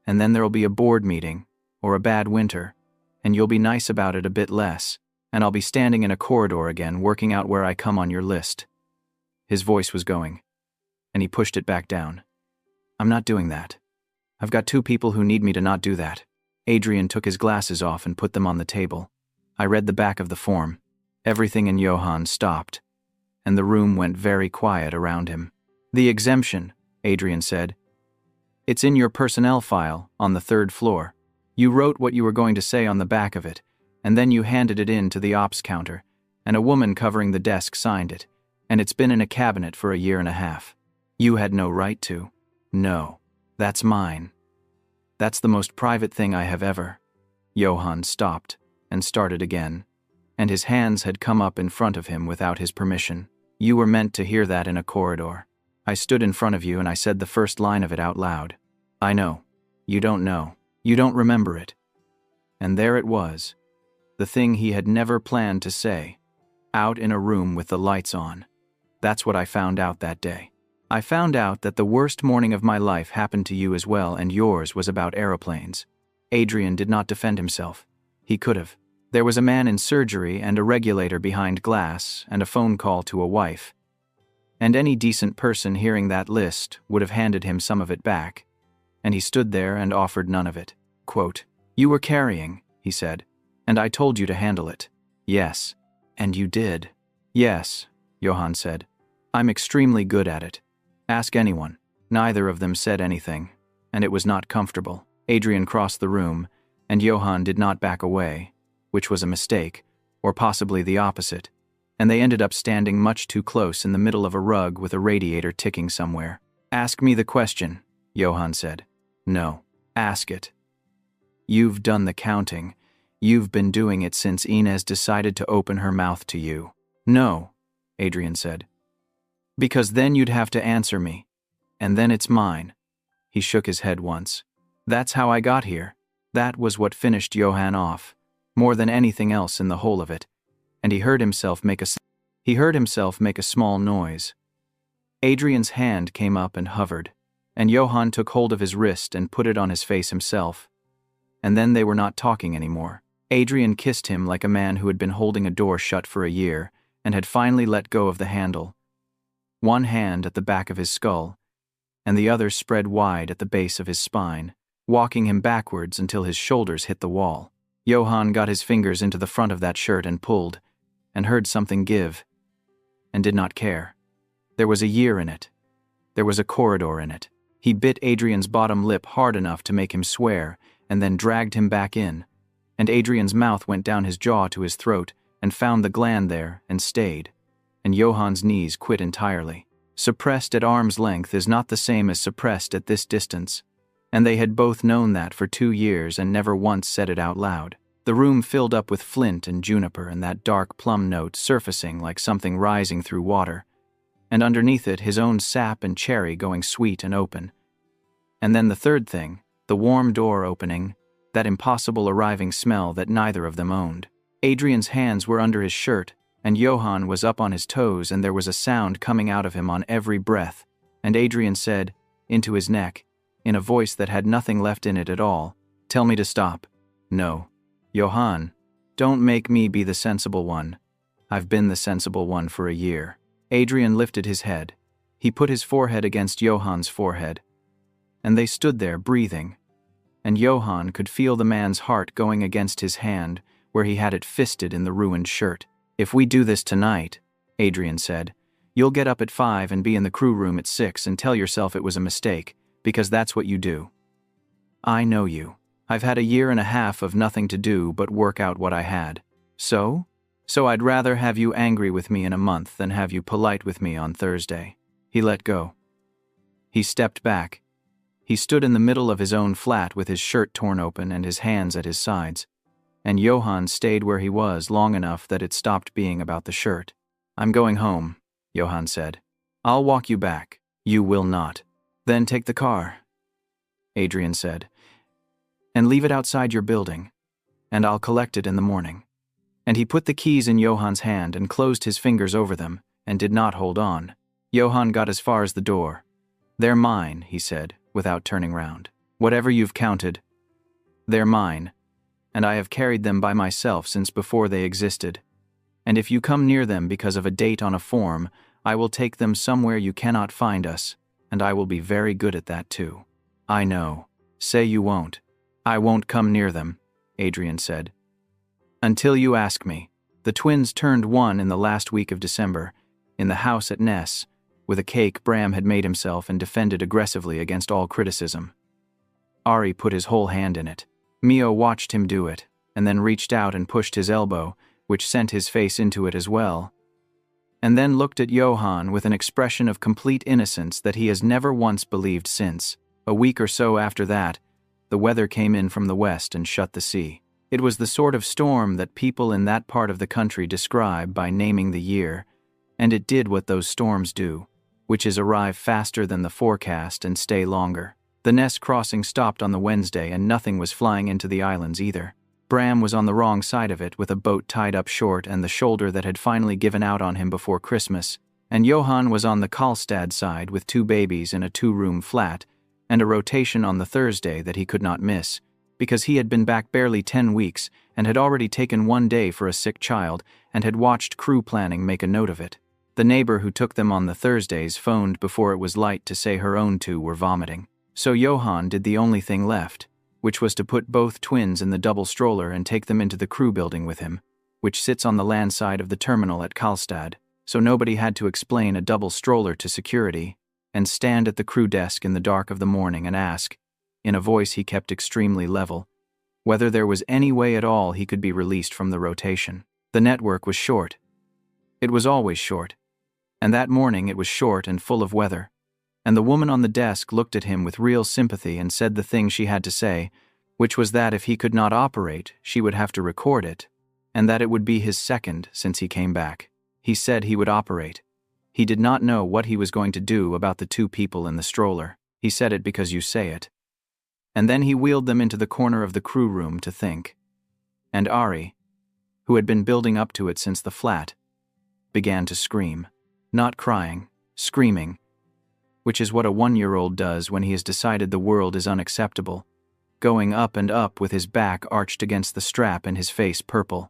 and then there'll be a board meeting, or a bad winter, and you'll be nice about it a bit less, and I'll be standing in a corridor again working out where I come on your list." His voice was going, and he pushed it back down. "I'm not doing that. I've got 2 people who need me to not do that." Adrian took his glasses off and put them on the table. I read the back of the form. Everything in Johann stopped, and the room went very quiet around him. "The exemption," Adrian said. "It's in your personnel file on the 3rd floor. You wrote what you were going to say on the back of it, and then you handed it in to the ops counter, and a woman covering the desk signed it, and it's been in a cabinet for a year and a half. You had no right to. No, that's mine. That's the most private thing I have ever." Johann stopped and started again, and his hands had come up in front of him without his permission. "You were meant to hear that in a corridor. I stood in front of you and I said the first line of it out loud. I know. You don't know. You don't remember it." And there it was, the thing he had never planned to say, out in a room with the lights on. That's what I found out that day. I found out that the worst morning of my life happened to you as well, and yours was about aeroplanes. Adrian did not defend himself. He could have. There was a man in surgery and a regulator behind glass and a phone call to a wife. And any decent person hearing that list would have handed him some of it back. And he stood there and offered none of it. Quote, "You were carrying," he said, "and I told you to handle it." "Yes, and you did." "Yes," Johann said. "I'm extremely good at it. Ask anyone. Neither of them said anything, and it was not comfortable. Adrian crossed the room, and Johann did not back away, which was a mistake, or possibly the opposite, and they ended up standing much too close in the middle of a rug with a radiator ticking somewhere. Ask me the question, Johann said. No. Ask it. You've done the counting. You've been doing it since Inez decided to open her mouth to you. No, Adrian said. Because then you'd have to answer me. And then it's mine. He shook his head once. That's how I got here. That was what finished Johann off, more than anything else in the whole of it. And he heard himself make a small noise. Adrian's hand came up and hovered, and Johann took hold of his wrist and put it on his face himself. And then they were not talking anymore. Adrian kissed him like a man who had been holding a door shut for a year and had finally let go of the handle. One hand at the back of his skull, and the other spread wide at the base of his spine, walking him backwards until his shoulders hit the wall. Johann got his fingers into the front of that shirt and pulled, and heard something give, and did not care. There was a year in it. There was a corridor in it. He bit Adrian's bottom lip hard enough to make him swear, and then dragged him back in, and Adrian's mouth went down his jaw to his throat and found the gland there and stayed, and Johann's knees quit entirely. Suppressed at arm's length is not the same as suppressed at this distance, and they had both known that for 2 years and never once said it out loud. The room filled up with flint and juniper and that dark plum note surfacing like something rising through water, and underneath it his own sap and cherry going sweet and open. And then the third thing, the warm door opening, that impossible arriving smell that neither of them owned. Adrian's hands were under his shirt, and Johann was up on his toes, and there was a sound coming out of him on every breath, and Adrian said, into his neck, in a voice that had nothing left in it at all, "Tell me to stop." "No. Johann, don't make me be the sensible one. I've been the sensible one for a year." Adrian lifted his head. He put his forehead against Johann's forehead, and they stood there breathing, and Johann could feel the man's heart going against his hand where he had it fisted in the ruined shirt. "If we do this tonight," Adrian said, "you'll get up at 5 and be in the crew room at 6 and tell yourself it was a mistake, because that's what you do. I know you. I've had a year and a half of nothing to do but work out what I had. So I'd rather have you angry with me in a month than have you polite with me on Thursday." He let go. He stepped back. He stood in the middle of his own flat with his shirt torn open and his hands at his sides, and Johann stayed where he was long enough that it stopped being about the shirt. "I'm going home," Johann said. "I'll walk you back." "You will not." "Then take the car," Adrian said, "and leave it outside your building, and I'll collect it in the morning." And he put the keys in Johann's hand and closed his fingers over them and did not hold on. Johann got as far as the door. "They're mine," he said, without turning round. "Whatever you've counted, they're mine, and I have carried them by myself since before they existed. And if you come near them because of a date on a form, I will take them somewhere you cannot find us, and I will be very good at that too." "I know. Say you won't." "I won't come near them," Adrian said, "until you ask me." The twins turned 1 in the last week of December, in the house at Ness, with a cake Bram had made himself and defended aggressively against all criticism. Ari put his whole hand in it. Mio watched him do it, and then reached out and pushed his elbow, which sent his face into it as well, and then looked at Johann with an expression of complete innocence that he has never once believed since. A week or so after that, the weather came in from the west and shut the sea. It was the sort of storm that people in that part of the country describe by naming the year, and it did what those storms do, which is arrive faster than the forecast and stay longer. The Ness crossing stopped on the Wednesday and nothing was flying into the islands either. Bram was on the wrong side of it with a boat tied up short and the shoulder that had finally given out on him before Christmas, and Johann was on the Karlstad side with 2 babies in a 2-room flat and a rotation on the Thursday that he could not miss, because he had been back barely 10 weeks and had already taken 1 day for a sick child and had watched crew planning make a note of it. The neighbor who took them on the Thursdays phoned before it was light to say her own 2 were vomiting. So Johann did the only thing left, which was to put both twins in the double stroller and take them into the crew building with him, which sits on the land side of the terminal at Karlstad, so nobody had to explain a double stroller to security, and stand at the crew desk in the dark of the morning and ask, in a voice he kept extremely level, whether there was any way at all he could be released from the rotation. The network was short. It was always short. And that morning it was short and full of weather. And the woman on the desk looked at him with real sympathy and said the thing she had to say, which was that if he could not operate, she would have to record it, and that it would be his second since he came back. He said he would operate. He did not know what he was going to do about the 2 people in the stroller. He said it because you say it. And then he wheeled them into the corner of the crew room to think. And Ari, who had been building up to it since the flat, began to scream. Not crying, screaming, which is what a 1-year-old does when he has decided the world is unacceptable, going up and up with his back arched against the strap and his face purple,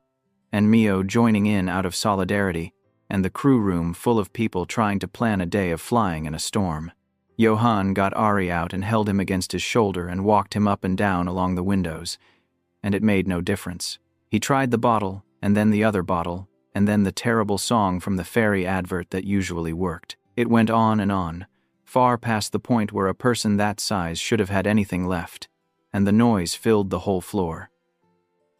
and Mio joining in out of solidarity, and the crew room full of people trying to plan a day of flying in a storm. Johan got Ari out and held him against his shoulder and walked him up and down along the windows, and it made no difference. He tried the bottle, and then the other bottle, and then the terrible song from the fairy advert that usually worked. It went on, far past the point where a person that size should have had anything left, and the noise filled the whole floor.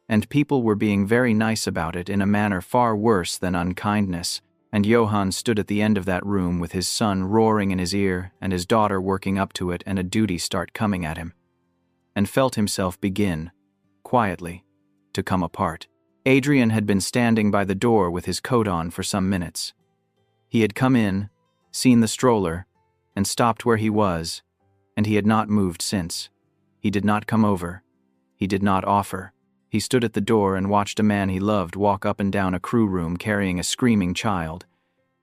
And people were being very nice about it in a manner far worse than unkindness, and Johan stood at the end of that room with his son roaring in his ear and his daughter working up to it and a duty start coming at him, and felt himself begin, quietly, to come apart. Adrian had been standing by the door with his coat on for some minutes. He had come in, seen the stroller, and stopped where he was, and he had not moved since. He did not come over. He did not offer. He stood at the door and watched a man he loved walk up and down a crew room carrying a screaming child,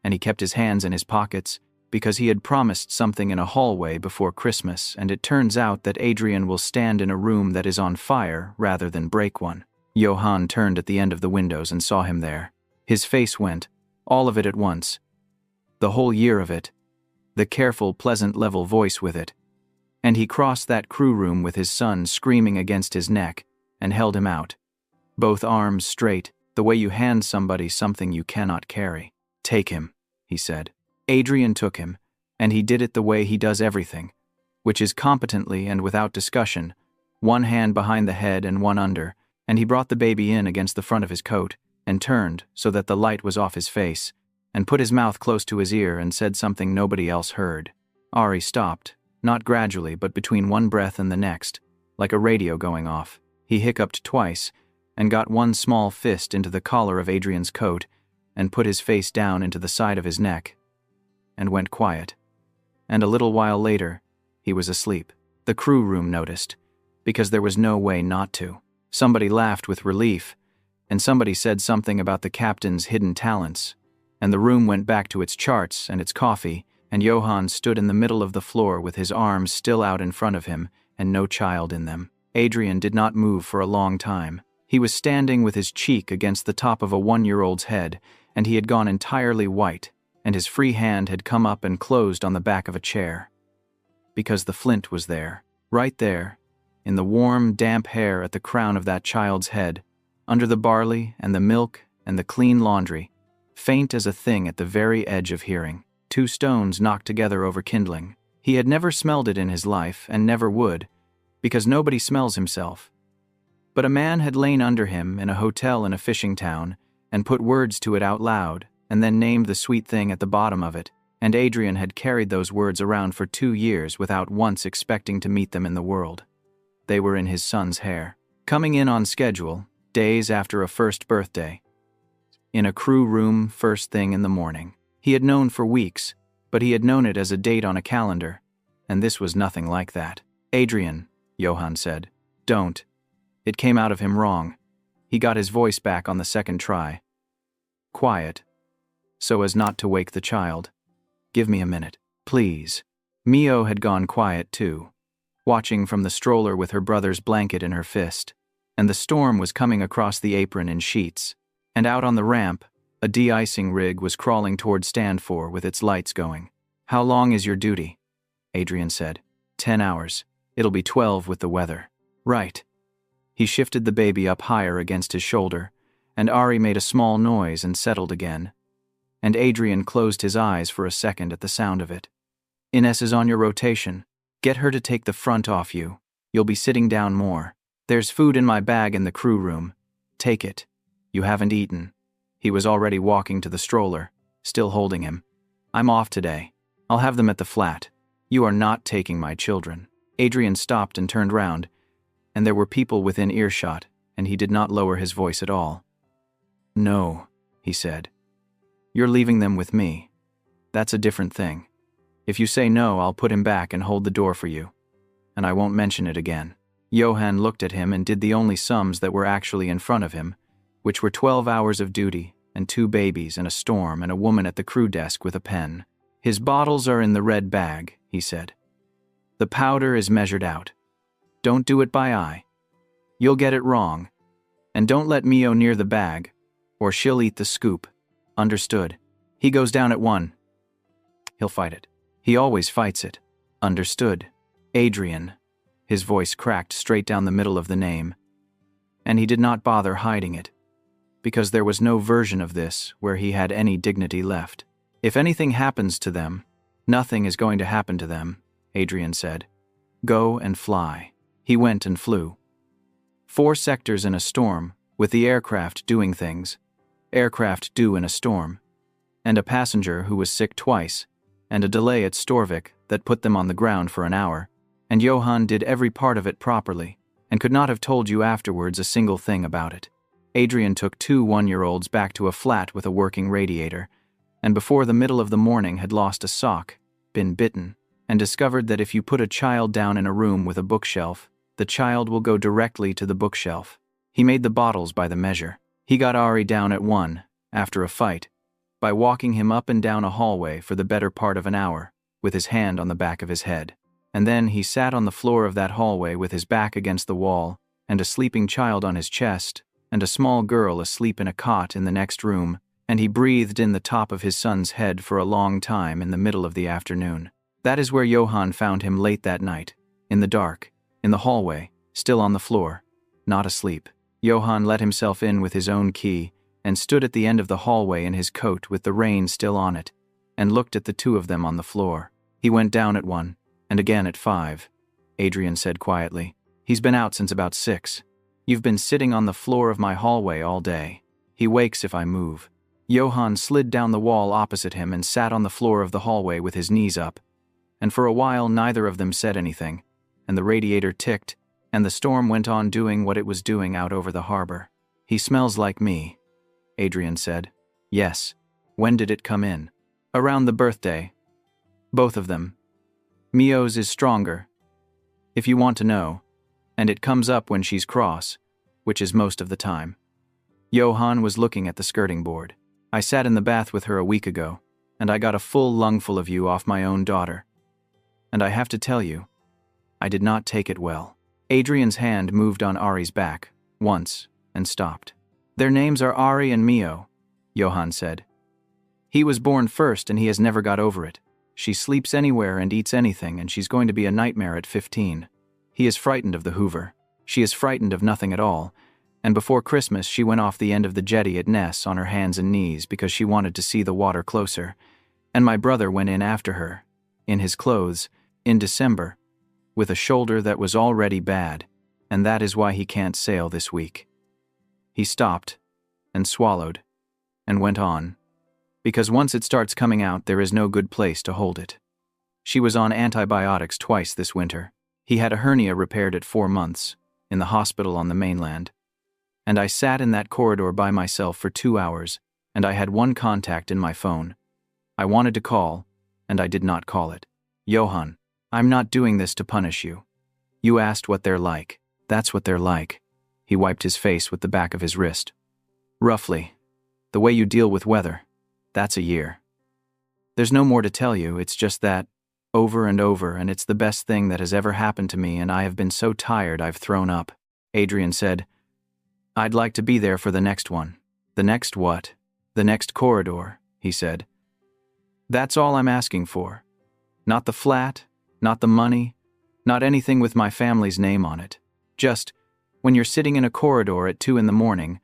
and he kept his hands in his pockets because he had promised something in a hallway before Christmas, and it turns out that Adrian will stand in a room that is on fire rather than break one. Johan turned at the end of the windows and saw him there. His face went, all of it at once. The whole year of it. The careful, pleasant, level voice with it. And he crossed that crew room with his son screaming against his neck and held him out. Both arms straight, the way you hand somebody something you cannot carry. Take him, he said. Adrian took him, and he did it the way he does everything, which is competently and without discussion, one hand behind the head and one under, and he brought the baby in against the front of his coat, and turned so that the light was off his face, and put his mouth close to his ear and said something nobody else heard. Ari stopped, not gradually but between one breath and the next, like a radio going off. He hiccuped twice, and got one small fist into the collar of Adrian's coat, and put his face down into the side of his neck, and went quiet. And a little while later, he was asleep. The crew room noticed, because there was no way not to. Somebody laughed with relief, and somebody said something about the captain's hidden talents, and the room went back to its charts and its coffee, and Johan stood in the middle of the floor with his arms still out in front of him and no child in them. Adrian did not move for a long time. He was standing with his cheek against the top of a 1-year-old's head, and he had gone entirely white, and his free hand had come up and closed on the back of a chair. Because the flint was there, right there, in the warm, damp hair at the crown of that child's head, under the barley and the milk and the clean laundry, faint as a thing at the very edge of hearing. 2 stones knocked together over kindling. He had never smelled it in his life and never would, because nobody smells himself. But a man had lain under him in a hotel in a fishing town and put words to it out loud and then named the sweet thing at the bottom of it, and Adrian had carried those words around for 2 years without once expecting to meet them in the world. They were in his son's hair. Coming in on schedule, days after a first birthday. In a crew room first thing in the morning. He had known for weeks, but he had known it as a date on a calendar, and this was nothing like that. Adrian, Johan said. Don't. It came out of him wrong. He got his voice back on the second try. Quiet, so as not to wake the child. Give me a minute, please. Mio had gone quiet too, watching from the stroller with her brother's blanket in her fist, and the storm was coming across the apron in sheets, and out on the ramp, a de-icing rig was crawling toward stand 4 with its lights going. How long is your duty? Adrian said. 10 hours. It'll be 12 with the weather. Right. He shifted the baby up higher against his shoulder, and Ari made a small noise and settled again, and Adrian closed his eyes for a second at the sound of it. Ines is on your rotation. Get her to take the front off you. You'll be sitting down more. There's food in my bag in the crew room. Take it. You haven't eaten. He was already walking to the stroller, still holding him. I'm off today. I'll have them at the flat. You are not taking my children. Adrian stopped and turned round, and there were people within earshot, and he did not lower his voice at all. No, he said. You're leaving them with me. That's a different thing. If you say no, I'll put him back and hold the door for you. And I won't mention it again. Johann looked at him and did the only sums that were actually in front of him, which were 12 hours of duty, and 2 babies and a storm and a woman at the crew desk with a pen. His bottles are in the red bag, he said. The powder is measured out. Don't do it by eye. You'll get it wrong. And don't let Mio near the bag, or she'll eat the scoop. Understood. He goes down at 1. He'll fight it. He always fights it. Understood. Adrian. His voice cracked straight down the middle of the name. And he did not bother hiding it, because there was no version of this where he had any dignity left. If anything happens to them, nothing is going to happen to them, Adrian said. Go and fly. He went and flew. 4 sectors in a storm, with the aircraft doing things. Aircraft do in a storm. And a passenger who was sick twice, and a delay at Storvik that put them on the ground for an hour. And Johann did every part of it properly, and could not have told you afterwards a single thing about it. Adrian took 2 one-year-olds back to a flat with a working radiator, and before the middle of the morning had lost a sock, been bitten, and discovered that if you put a child down in a room with a bookshelf, the child will go directly to the bookshelf. He made the bottles by the measure. He got Ari down at 1, after a fight, by walking him up and down a hallway for the better part of an hour, with his hand on the back of his head. And then he sat on the floor of that hallway with his back against the wall, and a sleeping child on his chest, and a small girl asleep in a cot in the next room, and he breathed in the top of his son's head for a long time in the middle of the afternoon. That is where Johann found him late that night, in the dark, in the hallway, still on the floor, not asleep. Johann let himself in with his own key, and stood at the end of the hallway in his coat with the rain still on it, and looked at the 2 of them on the floor. He went down at 1, and again at 5, Adrian said quietly. He's been out since about 6. You've been sitting on the floor of my hallway all day. He wakes if I move. Johann slid down the wall opposite him and sat on the floor of the hallway with his knees up, and for a while neither of them said anything, and the radiator ticked, and the storm went on doing what it was doing out over the harbor. He smells like me, Adrian said. Yes. When did it come in? Around the birthday. Both of them. Mio's is stronger, if you want to know, and it comes up when she's cross, which is most of the time. Johann was looking at the skirting board. I sat in the bath with her a week ago, and I got a full lungful of you off my own daughter. And I have to tell you, I did not take it well. Adrian's hand moved on Ari's back, once, and stopped. Their names are Ari and Mio, Johann said. He was born first and he has never got over it. She sleeps anywhere and eats anything, and she's going to be a nightmare at 15. He is frightened of the Hoover. She is frightened of nothing at all, and before Christmas she went off the end of the jetty at Ness on her hands and knees because she wanted to see the water closer, and my brother went in after her, in his clothes, in December, with a shoulder that was already bad, and that is why he can't sail this week. He stopped, and swallowed, and went on, because once it starts coming out there is no good place to hold it. She was on antibiotics twice this winter. He had a hernia repaired at 4 months, in the hospital on the mainland. And I sat in that corridor by myself for 2 hours, and I had 1 contact in my phone. I wanted to call, and I did not call it. Johann, I'm not doing this to punish you. You asked what they're like. That's what they're like. He wiped his face with the back of his wrist. Roughly, the way you deal with weather. That's a year. There's no more to tell you, it's just that, over and over, and it's the best thing that has ever happened to me, and I have been so tired I've thrown up. Adrian said, I'd like to be there for the next one. The next what? The next corridor, he said. That's all I'm asking for. Not the flat, not the money, not anything with my family's name on it. Just, when you're sitting in a corridor at 2 in the morning,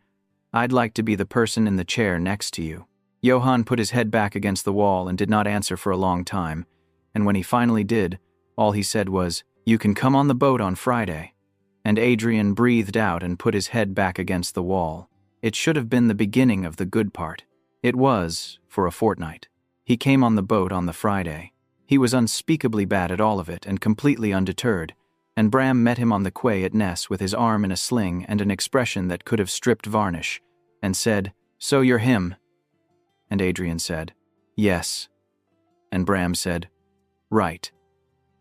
I'd like to be the person in the chair next to you. Johann put his head back against the wall and did not answer for a long time, and when he finally did, all he said was, "You can come on the boat on Friday." And Adrian breathed out and put his head back against the wall. It should have been the beginning of the good part. It was, for a fortnight. He came on the boat on the Friday. He was unspeakably bad at all of it and completely undeterred, and Bram met him on the quay at Ness with his arm in a sling and an expression that could have stripped varnish, and said, "So you're him?" And Adrian said, "Yes." And Bram said, "Right,"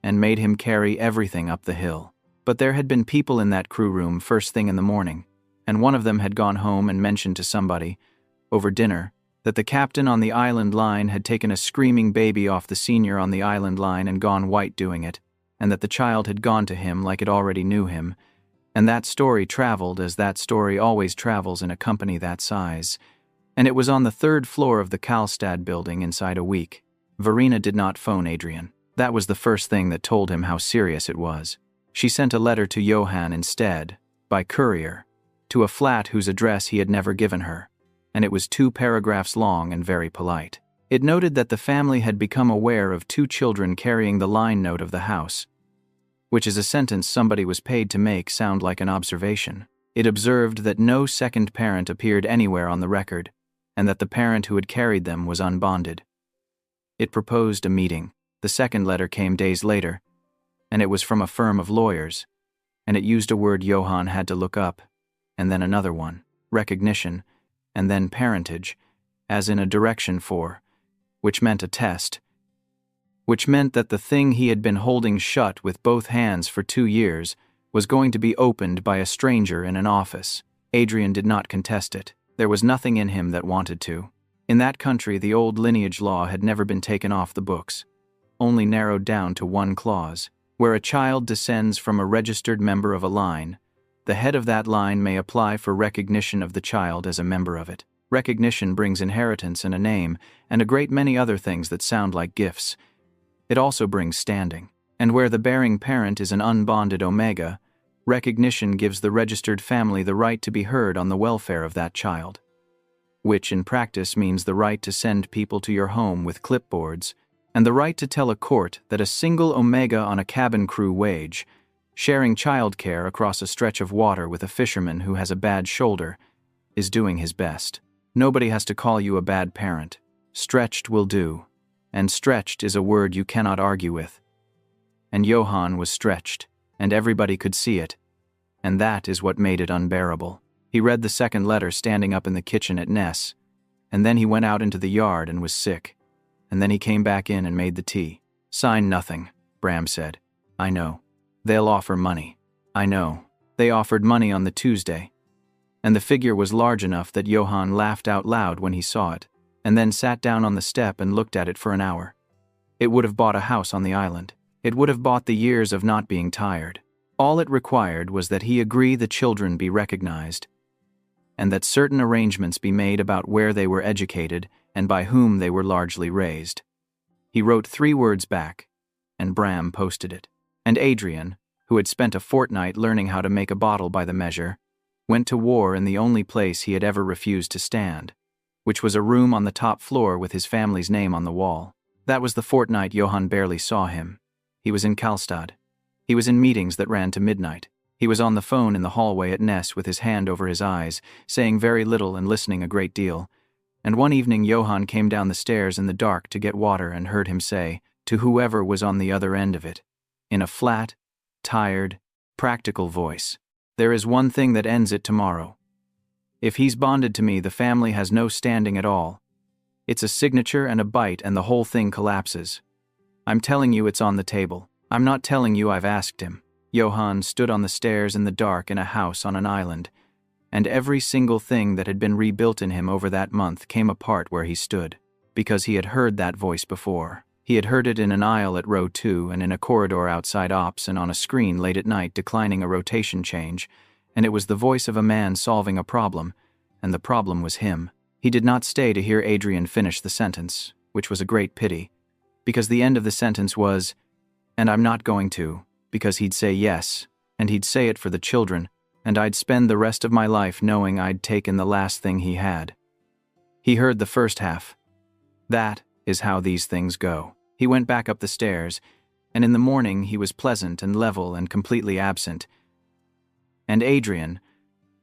and made him carry everything up the hill. But there had been people in that crew room first thing in the morning, and one of them had gone home and mentioned to somebody, over dinner, that the captain on the island line had taken a screaming baby off the senior on the island line and gone white doing it, and that the child had gone to him like it already knew him, and that story traveled as that story always travels in a company that size, and it was on the 3rd floor of the Karlstad building inside a week. Verena did not phone Adrian. That was the first thing that told him how serious it was. She sent a letter to Johan instead, by courier, to a flat whose address he had never given her, and it was 2 paragraphs long and very polite. It noted that the family had become aware of 2 children carrying the line note of the house, which is a sentence somebody was paid to make sound like an observation. It observed that no second parent appeared anywhere on the record, and that the parent who had carried them was unbonded. It proposed a meeting. The second letter came days later, and it was from a firm of lawyers, and it used a word Johan had to look up, and then another one, recognition, and then parentage, as in a direction for, which meant a test, which meant that the thing he had been holding shut with both hands for 2 years was going to be opened by a stranger in an office. Adrian did not contest it. There was nothing in him that wanted to. In that country, the old lineage law had never been taken off the books, only narrowed down to one clause. Where a child descends from a registered member of a line, the head of that line may apply for recognition of the child as a member of it. Recognition brings inheritance and a name, and a great many other things that sound like gifts. It also brings standing. And where the bearing parent is an unbonded omega, recognition gives the registered family the right to be heard on the welfare of that child, which in practice means the right to send people to your home with clipboards, and the right to tell a court that a single omega on a cabin crew wage, sharing childcare across a stretch of water with a fisherman who has a bad shoulder, is doing his best. Nobody has to call you a bad parent. Stretched will do, and stretched is a word you cannot argue with. And Johan was stretched, and everybody could see it, and that is what made it unbearable. He read the second letter standing up in the kitchen at Ness, and then he went out into the yard and was sick. And then he came back in and made the tea. "Sign nothing," Bram said. "I know. They'll offer money." "I know. They offered money on the Tuesday." And the figure was large enough that Johan laughed out loud when he saw it, and then sat down on the step and looked at it for an hour. It would have bought a house on the island. It would have bought the years of not being tired. All it required was that he agree the children be recognized, and that certain arrangements be made about where they were educated and by whom they were largely raised. He wrote 3 words back, and Bram posted it. And Adrian, who had spent a fortnight learning how to make a bottle by the measure, went to war in the only place he had ever refused to stand, which was a room on the top floor with his family's name on the wall. That was the fortnight Johan barely saw him. He was in Karlstad. He was in meetings that ran to midnight. He was on the phone in the hallway at Ness with his hand over his eyes, saying very little and listening a great deal. And one evening Johan came down the stairs in the dark to get water and heard him say, to whoever was on the other end of it, in a flat, tired, practical voice, "There is one thing that ends it tomorrow. If he's bonded to me, the family has no standing at all. It's a signature and a bite and the whole thing collapses. I'm telling you it's on the table. I'm not telling you I've asked him." Johan stood on the stairs in the dark in a house on an island, and every single thing that had been rebuilt in him over that month came apart where he stood, because he had heard that voice before. He had heard it in an aisle at row 2 and in a corridor outside ops and on a screen late at night declining a rotation change, and it was the voice of a man solving a problem, and the problem was him. He did not stay to hear Adrian finish the sentence, which was a great pity, because the end of the sentence was, "And I'm not going to," because he'd say yes, and he'd say it for the children, and I'd spend the rest of my life knowing I'd taken the last thing he had. He heard the first half. That is how these things go. He went back up the stairs, and in the morning he was pleasant and level and completely absent. And Adrian,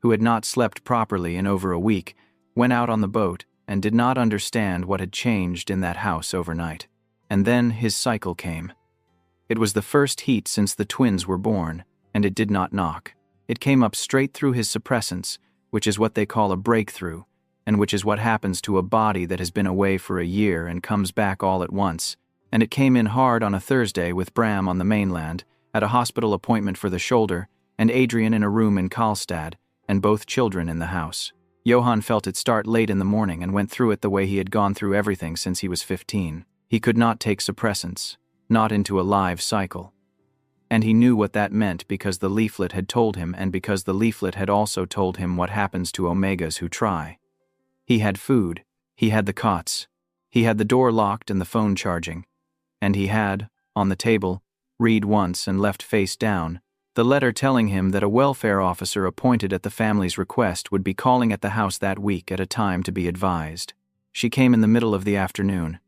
who had not slept properly in over a week, went out on the boat and did not understand what had changed in that house overnight. And then his cycle came. It was the first heat since the twins were born, and it did not knock. It came up straight through his suppressants, which is what they call a breakthrough, and which is what happens to a body that has been away for a year and comes back all at once. And it came in hard on a Thursday with Bram on the mainland, at a hospital appointment for the shoulder, and Adrian in a room in Karlstad, and both children in the house. Johan felt it start late in the morning and went through it the way he had gone through everything since he was 15. He could not take suppressants, not into a live cycle. And he knew what that meant because the leaflet had told him, and because the leaflet had also told him what happens to omegas who try. He had food, he had the cots, he had the door locked and the phone charging, and he had, on the table, read once and left face down, the letter telling him that a welfare officer appointed at the family's request would be calling at the house that week at a time to be advised. She came in the middle of the afternoon.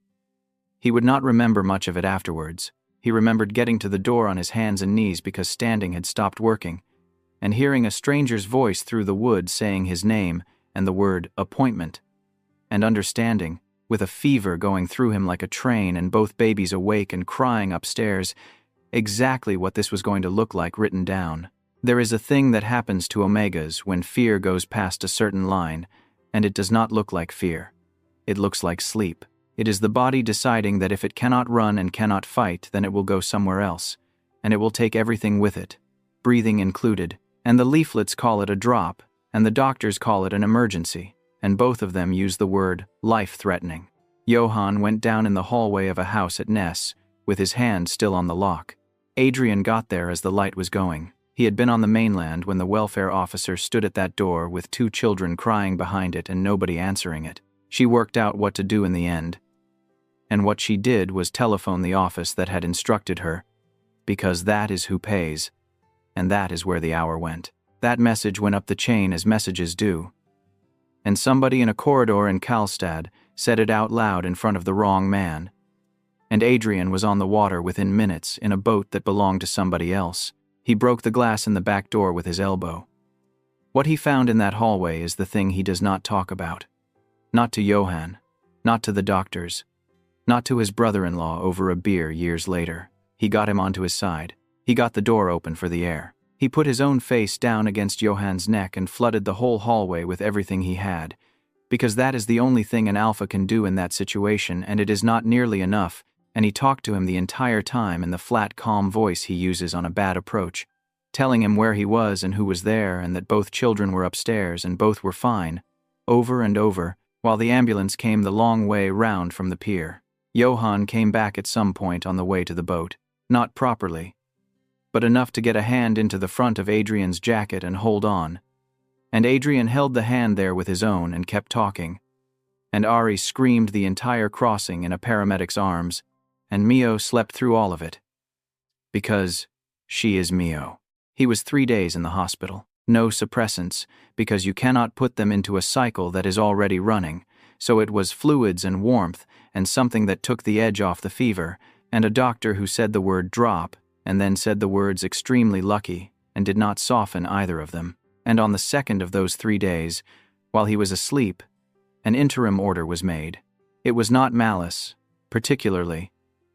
He would not remember much of it afterwards. He remembered getting to the door on his hands and knees because standing had stopped working, and hearing a stranger's voice through the wood saying his name and the word appointment, and understanding, with a fever going through him like a train and both babies awake and crying upstairs, exactly what this was going to look like written down. There is a thing that happens to omegas when fear goes past a certain line, and it does not look like fear. It looks like sleep. It is the body deciding that if it cannot run and cannot fight, then it will go somewhere else, and it will take everything with it, breathing included, and the leaflets call it a drop, and the doctors call it an emergency, and both of them use the word life-threatening. Johan went down in the hallway of a house at Ness, with his hand still on the lock. Adrian got there as the light was going. He had been on the mainland when the welfare officer stood at that door with 2 children crying behind it and nobody answering it. She worked out what to do in the end. And what she did was telephone the office that had instructed her, because that is who pays, and that is where the hour went. That message went up the chain as messages do. And somebody in a corridor in Karlstad said it out loud in front of the wrong man. And Adrian was on the water within minutes in a boat that belonged to somebody else. He broke the glass in the back door with his elbow. What he found in that hallway is the thing he does not talk about. Not to Johan, not to the doctors, not to his brother-in-law over a beer years later. He got him onto his side. He got the door open for the air. He put his own face down against Johan's neck and flooded the whole hallway with everything he had, because that is the only thing an alpha can do in that situation, and it is not nearly enough, and he talked to him the entire time in the flat, calm voice he uses on a bad approach, telling him where he was and who was there and that both children were upstairs and both were fine, over and over, while the ambulance came the long way round from the pier. Johan came back at some point on the way to the boat, not properly, but enough to get a hand into the front of Adrian's jacket and hold on. And Adrian held the hand there with his own and kept talking. And Ari screamed the entire crossing in a paramedic's arms, and Mio slept through all of it. Because she is Mio. He was 3 days in the hospital. No suppressants, because you cannot put them into a cycle that is already running, so it was fluids and warmth and something that took the edge off the fever, and a doctor who said the word drop, and then said the words extremely lucky, and did not soften either of them. And on the second of those 3 days, while he was asleep, an interim order was made. It was not malice, particularly,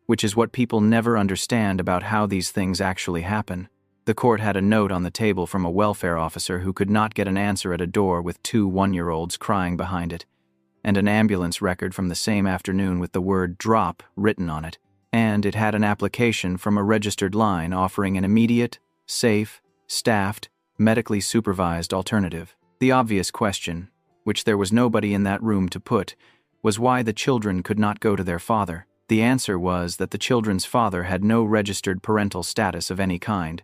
which is what people never understand about how these things actually happen. The court had a note on the table from a welfare officer who could not get an answer at a door with 2 one-year-olds crying behind it, and an ambulance record from the same afternoon with the word drop written on it. And it had an application from a registered line offering an immediate, safe, staffed, medically supervised alternative. The obvious question, which there was nobody in that room to put, was why the children could not go to their father. The answer was that the children's father had no registered parental status of any kind,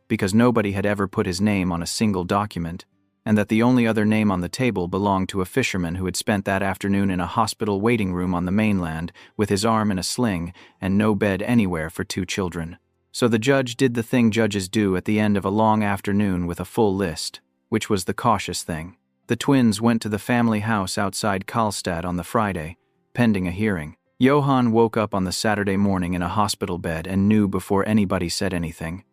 because nobody had ever put his name on a single document, and that the only other name on the table belonged to a fisherman who had spent that afternoon in a hospital waiting room on the mainland with his arm in a sling and no bed anywhere for 2 children. So the judge did the thing judges do at the end of a long afternoon with a full list, which was the cautious thing. The twins went to the family house outside Karlstad on the Friday, pending a hearing. Johann woke up on the Saturday morning in a hospital bed and knew before anybody said anything.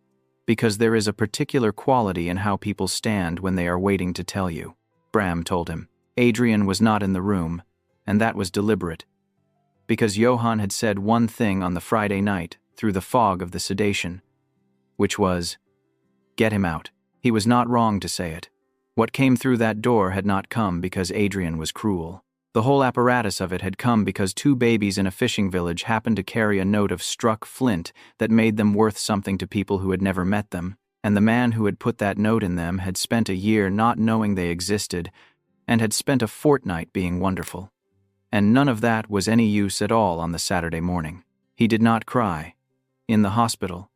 Because there is a particular quality in how people stand when they are waiting to tell you. Bram told him. Adrian was not in the room, and that was deliberate. Because Johann had said one thing on the Friday night, through the fog of the sedation, which was, "Get him out." He was not wrong to say it. What came through that door had not come because Adrian was cruel. The whole apparatus of it had come because two babies in a fishing village happened to carry a note of struck flint that made them worth something to people who had never met them, and the man who had put that note in them had spent a year not knowing they existed, and had spent a fortnight being wonderful. And none of that was any use at all on the Saturday morning. He did not cry. In the hospital.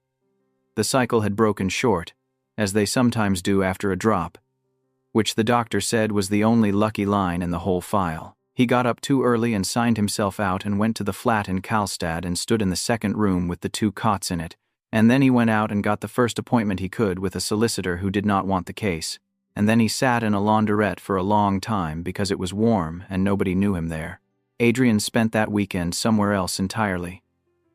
The cycle had broken short, as they sometimes do after a drop, which the doctor said was the only lucky line in the whole file. He got up too early and signed himself out and went to the flat in Karlstad and stood in the second room with the two cots in it, and then he went out and got the first appointment he could with a solicitor who did not want the case, and then he sat in a launderette for a long time because it was warm and nobody knew him there. Adrian spent that weekend somewhere else entirely.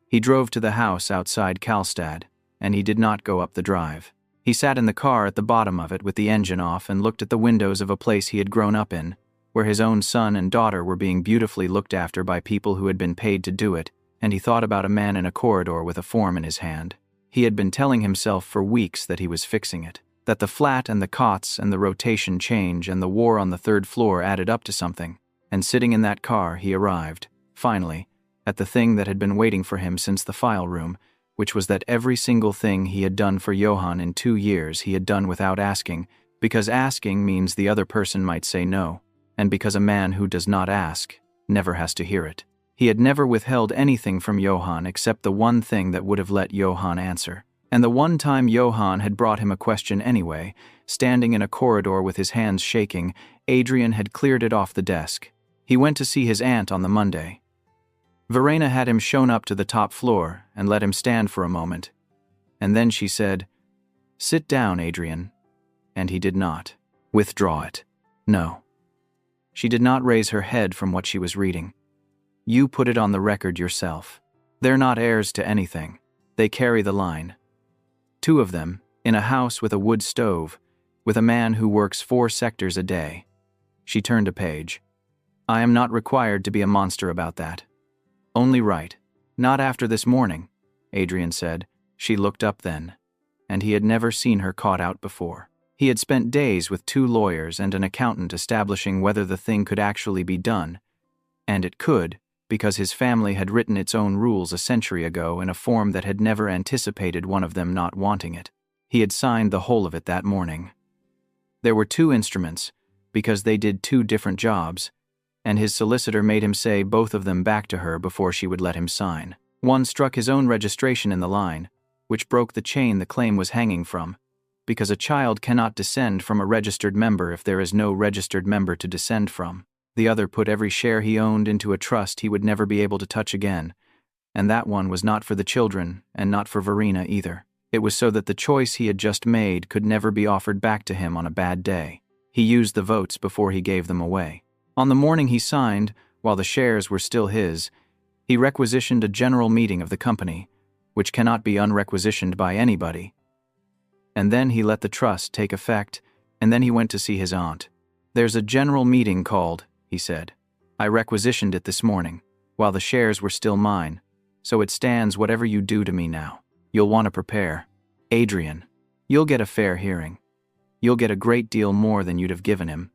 He drove to the house outside Karlstad, and he did not go up the drive. He sat in the car at the bottom of it with the engine off and looked at the windows of a place he had grown up in, where his own son and daughter were being beautifully looked after by people who had been paid to do it, and he thought about a man in a corridor with a form in his hand. He had been telling himself for weeks that he was fixing it, that the flat and the cots and the rotation change and the war on the third floor added up to something, and sitting in that car he arrived, finally, at the thing that had been waiting for him since the file room, which was that every single thing he had done for Johann in 2 years he had done without asking, because asking means the other person might say no, and because a man who does not ask never has to hear it. He had never withheld anything from Johann except the one thing that would have let Johann answer. And the one time Johann had brought him a question anyway, standing in a corridor with his hands shaking, Adrian had cleared it off the desk. He went to see his aunt on the Monday. Verena had him shown up to the top floor and let him stand for a moment. And then she said, "Sit down, Adrian." And he did not. Withdraw it. No. She did not raise her head from what she was reading. You put it on the record yourself. They're not heirs to anything. They carry the line. 2 of them, in a house with a wood stove, with a man who works 4 sectors a day. She turned a page. I am not required to be a monster about that. Only right. Not after this morning, Adrian said. She looked up then, and he had never seen her caught out before. He had spent days with 2 lawyers and an accountant establishing whether the thing could actually be done, and it could, because his family had written its own rules a century ago in a form that had never anticipated one of them not wanting it. He had signed the whole of it that morning. There were 2 instruments, because they did 2 different jobs, and his solicitor made him say both of them back to her before she would let him sign. One struck his own registration in the line, which broke the chain the claim was hanging from, because a child cannot descend from a registered member if there is no registered member to descend from. The other put every share he owned into a trust he would never be able to touch again, and that one was not for the children and not for Verena either. It was so that the choice he had just made could never be offered back to him on a bad day. He used the votes before he gave them away. On the morning he signed, while the shares were still his, he requisitioned a general meeting of the company, which cannot be unrequisitioned by anybody. And then he let the trust take effect, and then he went to see his aunt. There's a general meeting called, he said. I requisitioned it this morning, while the shares were still mine, so it stands whatever you do to me now. You'll want to prepare. Adrian, you'll get a fair hearing. You'll get a great deal more than you'd have given him.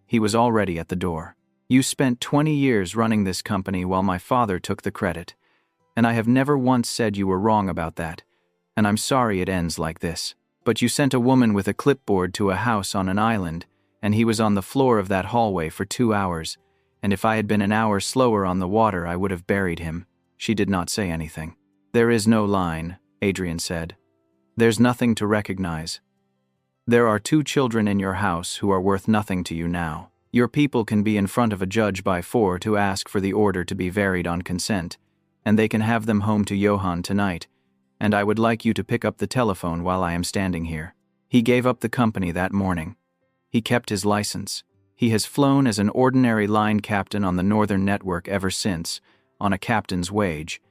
He was already at the door. You spent 20 years running this company while my father took the credit, and I have never once said you were wrong about that, and I'm sorry it ends like this. But you sent a woman with a clipboard to a house on an island, and he was on the floor of that hallway for 2 hours, and if I had been an hour slower on the water I would have buried him. She did not say anything. There is no line, Adrian said. There's nothing to recognize. There are 2 children in your house who are worth nothing to you now. Your people can be in front of a judge by 4 to ask for the order to be varied on consent, and they can have them home to Johann tonight, and I would like you to pick up the telephone while I am standing here. He gave up the company that morning. He kept his license. He has flown as an ordinary line captain on the Northern Network ever since, on a captain's wage,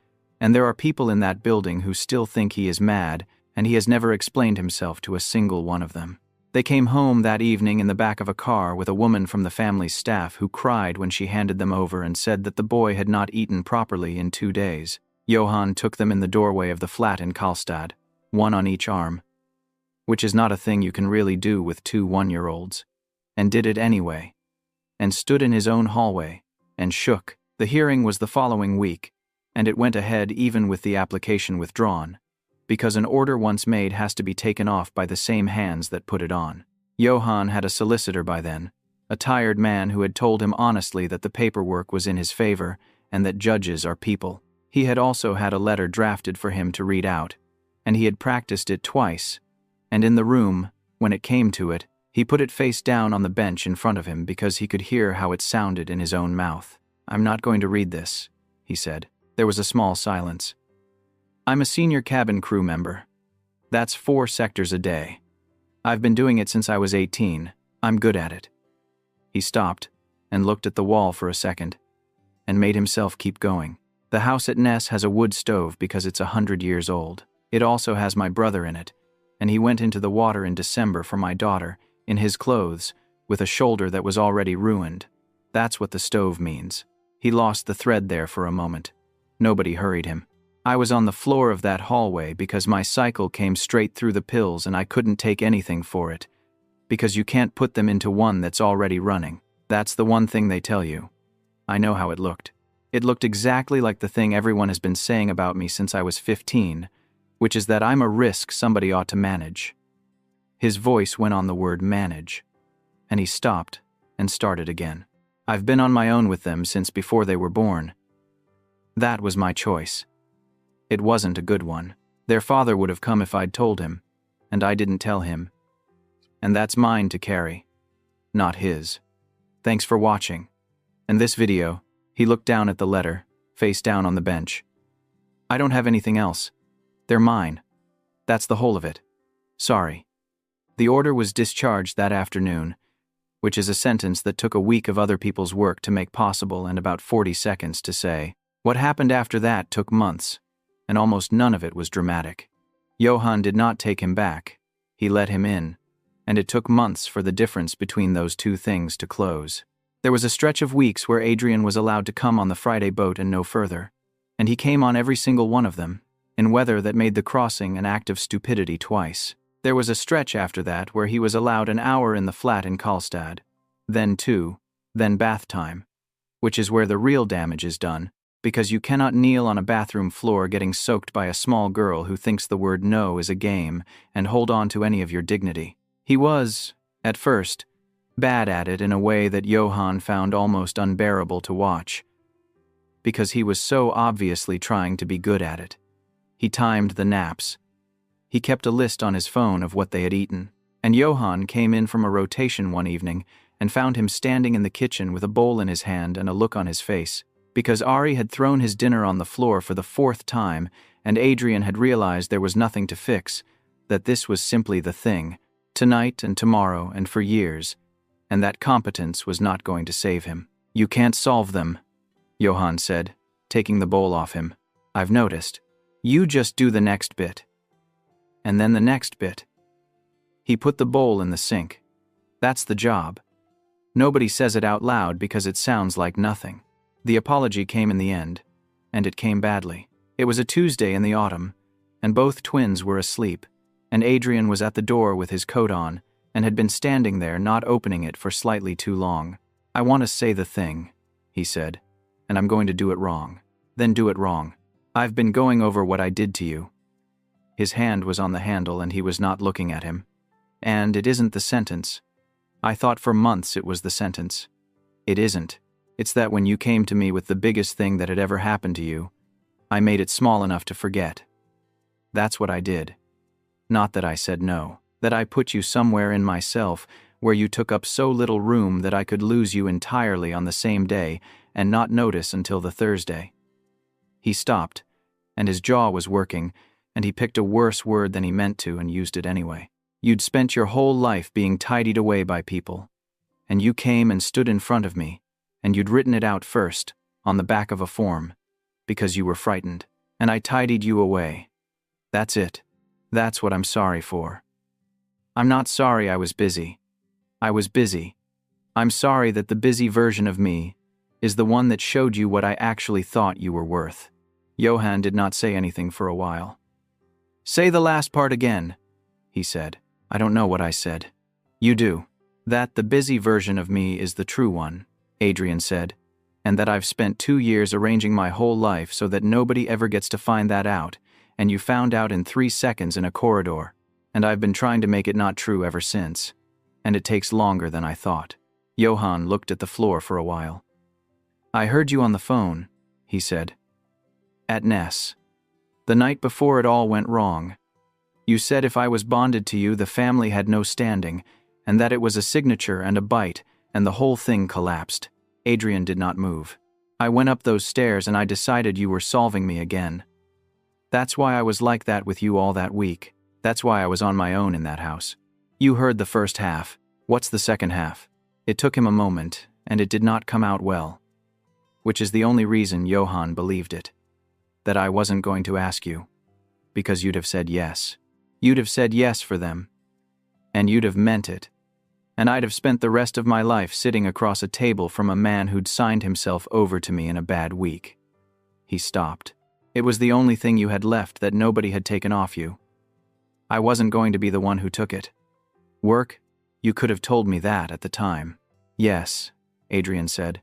and there are people in that building who still think he is mad, and he has never explained himself to a single one of them. They came home that evening in the back of a car with a woman from the family's staff who cried when she handed them over and said that the boy had not eaten properly in 2 days. Johann took them in the doorway of the flat in Karlstad, one on each arm, which is not a thing you can really do with 2 one-year-olds, and did it anyway, and stood in his own hallway, and shook. The hearing was the following week, and it went ahead even with the application withdrawn, because an order once made has to be taken off by the same hands that put it on. Johann had a solicitor by then, a tired man who had told him honestly that the paperwork was in his favor and that judges are people. He had also had a letter drafted for him to read out, and he had practiced it twice, and in the room, when it came to it, he put it face down on the bench in front of him because he could hear how it sounded in his own mouth. "I'm not going to read this," he said. There was a small silence. "I'm a senior cabin crew member. That's 4 sectors a day. I've been doing it since I was 18. I'm good at it." He stopped and looked at the wall for a second and made himself keep going. "The house at Ness has a wood stove because it's 100 years old. It also has my brother in it, and he went into the water in December for my daughter, in his clothes, with a shoulder that was already ruined. That's what the stove means." He lost the thread there for a moment. Nobody hurried him. "I was on the floor of that hallway because my cycle came straight through the pills and I couldn't take anything for it, because you can't put them into one that's already running. That's the one thing they tell you. I know how it looked. It looked exactly like the thing everyone has been saying about me since I was 15, which is that I'm a risk somebody ought to manage." His voice went on the word manage, and he stopped and started again. "I've been on my own with them since before they were born. That was my choice. It wasn't a good one. Their father would have come if I'd told him, and I didn't tell him. And that's mine to carry, not his. Thanks for watching. And this video," he looked down at the letter, face down on the bench. "I don't have anything else. They're mine. That's the whole of it. Sorry." The order was discharged that afternoon, which is a sentence that took a week of other people's work to make possible and about 40 seconds to say. What happened after that took months, and almost none of it was dramatic. Johann did not take him back. He let him in, and it took months for the difference between those 2 things to close. There was a stretch of weeks where Adrian was allowed to come on the Friday boat and no further, and he came on every single one of them, in weather that made the crossing an act of stupidity twice. There was a stretch after that where he was allowed an hour in the flat in Karlstad, then 2, then bath time, which is where the real damage is done, because you cannot kneel on a bathroom floor getting soaked by a small girl who thinks the word no is a game and hold on to any of your dignity. He was, at first, bad at it in a way that Johann found almost unbearable to watch, because he was so obviously trying to be good at it. He timed the naps. He kept a list on his phone of what they had eaten, and Johann came in from a rotation one evening and found him standing in the kitchen with a bowl in his hand and a look on his face, because Ari had thrown his dinner on the floor for the 4th time and Adrian had realized there was nothing to fix, that this was simply the thing, tonight and tomorrow and for years, and that competence was not going to save him. "You can't solve them," Johann said, taking the bowl off him. "I've noticed. You just do the next bit. And then the next bit." He put the bowl in the sink. "That's the job. Nobody says it out loud because it sounds like nothing." The apology came in the end, and it came badly. It was a Tuesday in the autumn, and both twins were asleep, and Adrian was at the door with his coat on, and had been standing there not opening it for slightly too long. "I want to say the thing," he said, "and I'm going to do it wrong. Then do it wrong. I've been going over what I did to you." His hand was on the handle and he was not looking at him. "And it isn't the sentence. I thought for months it was the sentence. It isn't. It's that when you came to me with the biggest thing that had ever happened to you, I made it small enough to forget. That's what I did. Not that I said no, that I put you somewhere in myself where you took up so little room that I could lose you entirely on the same day and not notice until the Thursday." He stopped, and his jaw was working, and he picked a worse word than he meant to and used it anyway. "You'd spent your whole life being tidied away by people, and you came and stood in front of me, and you'd written it out first, on the back of a form, because you were frightened, and I tidied you away. That's it. That's what I'm sorry for. I'm not sorry I was busy. I was busy. I'm sorry that the busy version of me is the one that showed you what I actually thought you were worth." Johann did not say anything for a while. "Say the last part again," he said. "I don't know what I said." "You do. That the busy version of me is the true one," Adrian said, "and that I've spent 2 years arranging my whole life so that nobody ever gets to find that out, and you found out in 3 seconds in a corridor, and I've been trying to make it not true ever since, and it takes longer than I thought." Johann looked at the floor for a while. "I heard you on the phone," he said. "At Ness. The night before it all went wrong. You said if I was bonded to you, the family had no standing, and that it was a signature and a bite, and the whole thing collapsed." Adrian did not move. "I went up those stairs and I decided you were solving me again. That's why I was like that with you all that week. That's why I was on my own in that house. You heard the first half. What's the second half?" It took him a moment, and it did not come out well. Which is the only reason Johann believed it. That I wasn't going to ask you. Because you'd have said yes. You'd have said yes for them. And you'd have meant it. And I'd have spent the rest of my life sitting across a table from a man who'd signed himself over to me in a bad week. He stopped. It was the only thing you had left that nobody had taken off you. I wasn't going to be the one who took it. Work? You could have told me that at the time. Yes, Adrian said.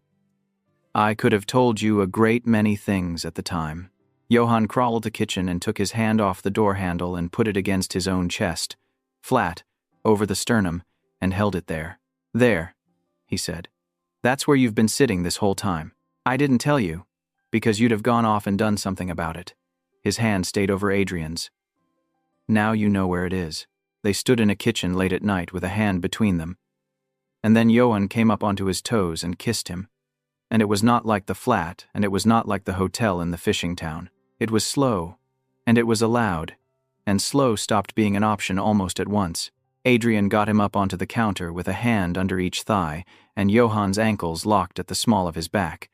I could have told you a great many things at the time. Johann crawled the kitchen and took his hand off the door handle and put it against his own chest, flat, over the sternum, and held it there. There, he said. That's where you've been sitting this whole time. I didn't tell you, because you'd have gone off and done something about it. His hand stayed over Adrian's. Now you know where it is. They stood in a kitchen late at night with a hand between them. And then Johann came up onto his toes and kissed him. And it was not like the flat, and it was not like the hotel in the fishing town. It was slow, and it was allowed, and slow stopped being an option almost at once. Adrian got him up onto the counter with a hand under each thigh, and Johann's ankles locked at the small of his back,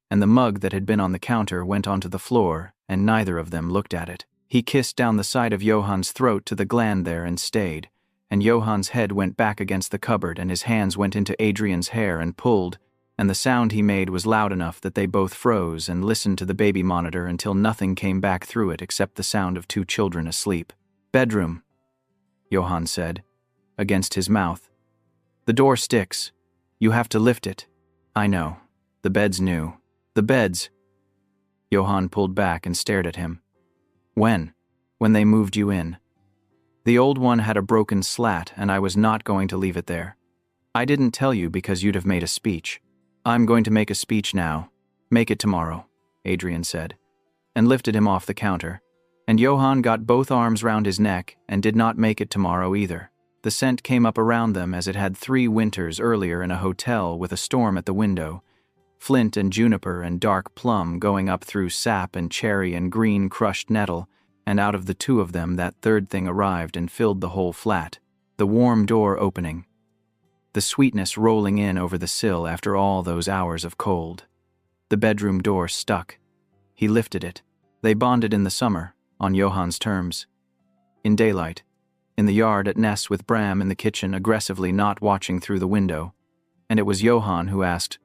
and the mug that had been on the counter went onto the floor, and neither of them looked at it. He kissed down the side of Johann's throat to the gland there and stayed, and Johann's head went back against the cupboard and his hands went into Adrian's hair and pulled, and the sound he made was loud enough that they both froze and listened to the baby monitor until nothing came back through it except the sound of 2 children asleep. Bedroom, Johann said, against his mouth. The door sticks. You have to lift it. I know. The bed's new. The bed's. Johann pulled back and stared at him. When? When they moved you in. The old one had a broken slat and I was not going to leave it there. I didn't tell you because you'd have made a speech. I'm going to make a speech now. Make it tomorrow, Adrian said, and lifted him off the counter. And Johann got both arms round his neck and did not make it tomorrow either. The scent came up around them as it had 3 winters earlier in a hotel with a storm at the window. Flint and juniper and dark plum going up through sap and cherry and green crushed nettle, and out of the 2 of them that third thing arrived and filled the whole flat. The warm door opening. The sweetness rolling in over the sill after all those hours of cold. The bedroom door stuck. He lifted it. They bonded in the summer, on Johann's terms. In daylight. In the yard at Ness with Bram in the kitchen aggressively not watching through the window. And it was Johann who asked,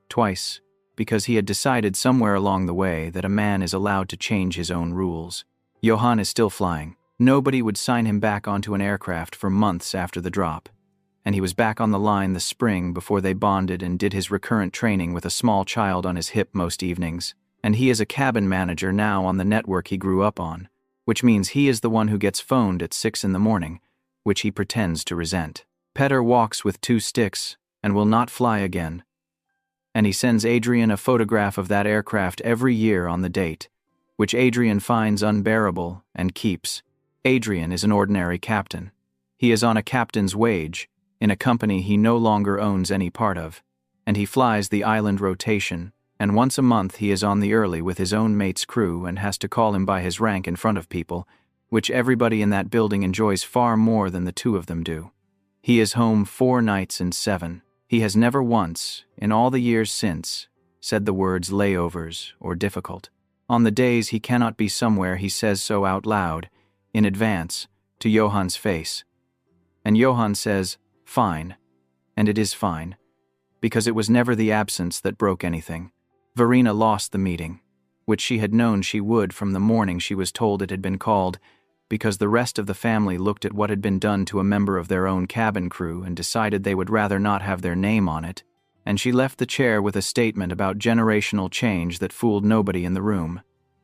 twice, because he had decided somewhere along the way that a man is allowed to change his own rules. Johann is still flying. Nobody would sign him back onto an aircraft for months after the drop. And he was back on the line the spring before they bonded and did his recurrent training with a small child on his hip most evenings. And he is a cabin manager now on the network he grew up on, which means he is the one who gets phoned at 6 in the morning, which he pretends to resent. Petter walks with 2 sticks and will not fly again. And he sends Adrian a photograph of that aircraft every year on the date, which Adrian finds unbearable and keeps. Adrian is an ordinary captain. He is on a captain's wage, in a company he no longer owns any part of, and he flies the island rotation, and once a month he is on the early with his own mate's crew and has to call him by his rank in front of people, which everybody in that building enjoys far more than the 2 of them do. He is home 4 nights in 7. He has never once, in all the years since, said the words layovers or difficult. On the days he cannot be somewhere, he says so out loud, in advance, to Johan's face. And Johan says, fine. And it is fine. Because it was never the absence that broke anything. Verena lost the meeting, which she had known she would from the morning she was told it had been called, because the rest of the family looked at what had been done to a member of their own cabin crew and decided they would rather not have their name on it, and she left the chair with a statement about generational change that fooled nobody in the room.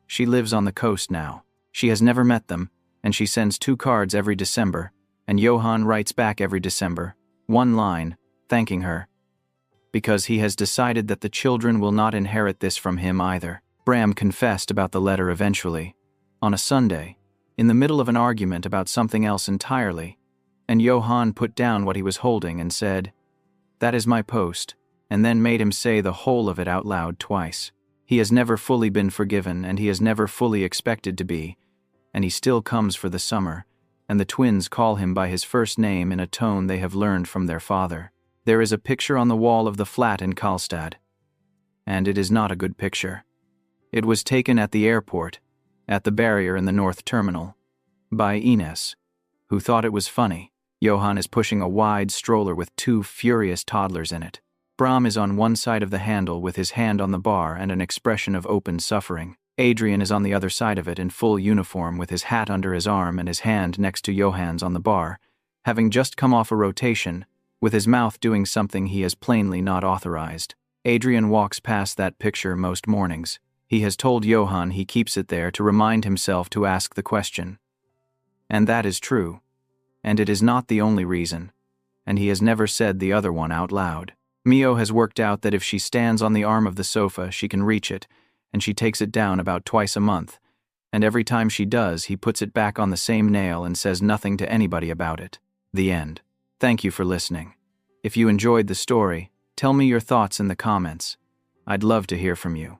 She lives on the coast now. She has never met them, and she sends 2 cards every December, and Johan writes back every December, 1 line, thanking her. Because he has decided that the children will not inherit this from him either. Bram confessed about the letter eventually, on a Sunday, in the middle of an argument about something else entirely, and Johan put down what he was holding and said, "That is my post," and then made him say the whole of it out loud twice. He has never fully been forgiven, and he has never fully expected to be, and he still comes for the summer, and the twins call him by his first name in a tone they have learned from their father. There is a picture on the wall of the flat in Karlstad, and it is not a good picture. It was taken at the airport, at the barrier in the North Terminal, by Ines, who thought it was funny. Johan is pushing a wide stroller with 2 furious toddlers in it. Bram is on one side of the handle with his hand on the bar and an expression of open suffering. Adrian is on the other side of it in full uniform with his hat under his arm and his hand next to Johan's on the bar, having just come off a rotation, with his mouth doing something he has plainly not authorized. Adrian walks past that picture most mornings. He has told Johan he keeps it there to remind himself to ask the question. And that is true. And it is not the only reason. And he has never said the other one out loud. Mio has worked out that if she stands on the arm of the sofa, she can reach it, and she takes it down about twice a month. And every time she does, he puts it back on the same nail and says nothing to anybody about it. The end. Thank you for listening. If you enjoyed the story, tell me your thoughts in the comments. I'd love to hear from you.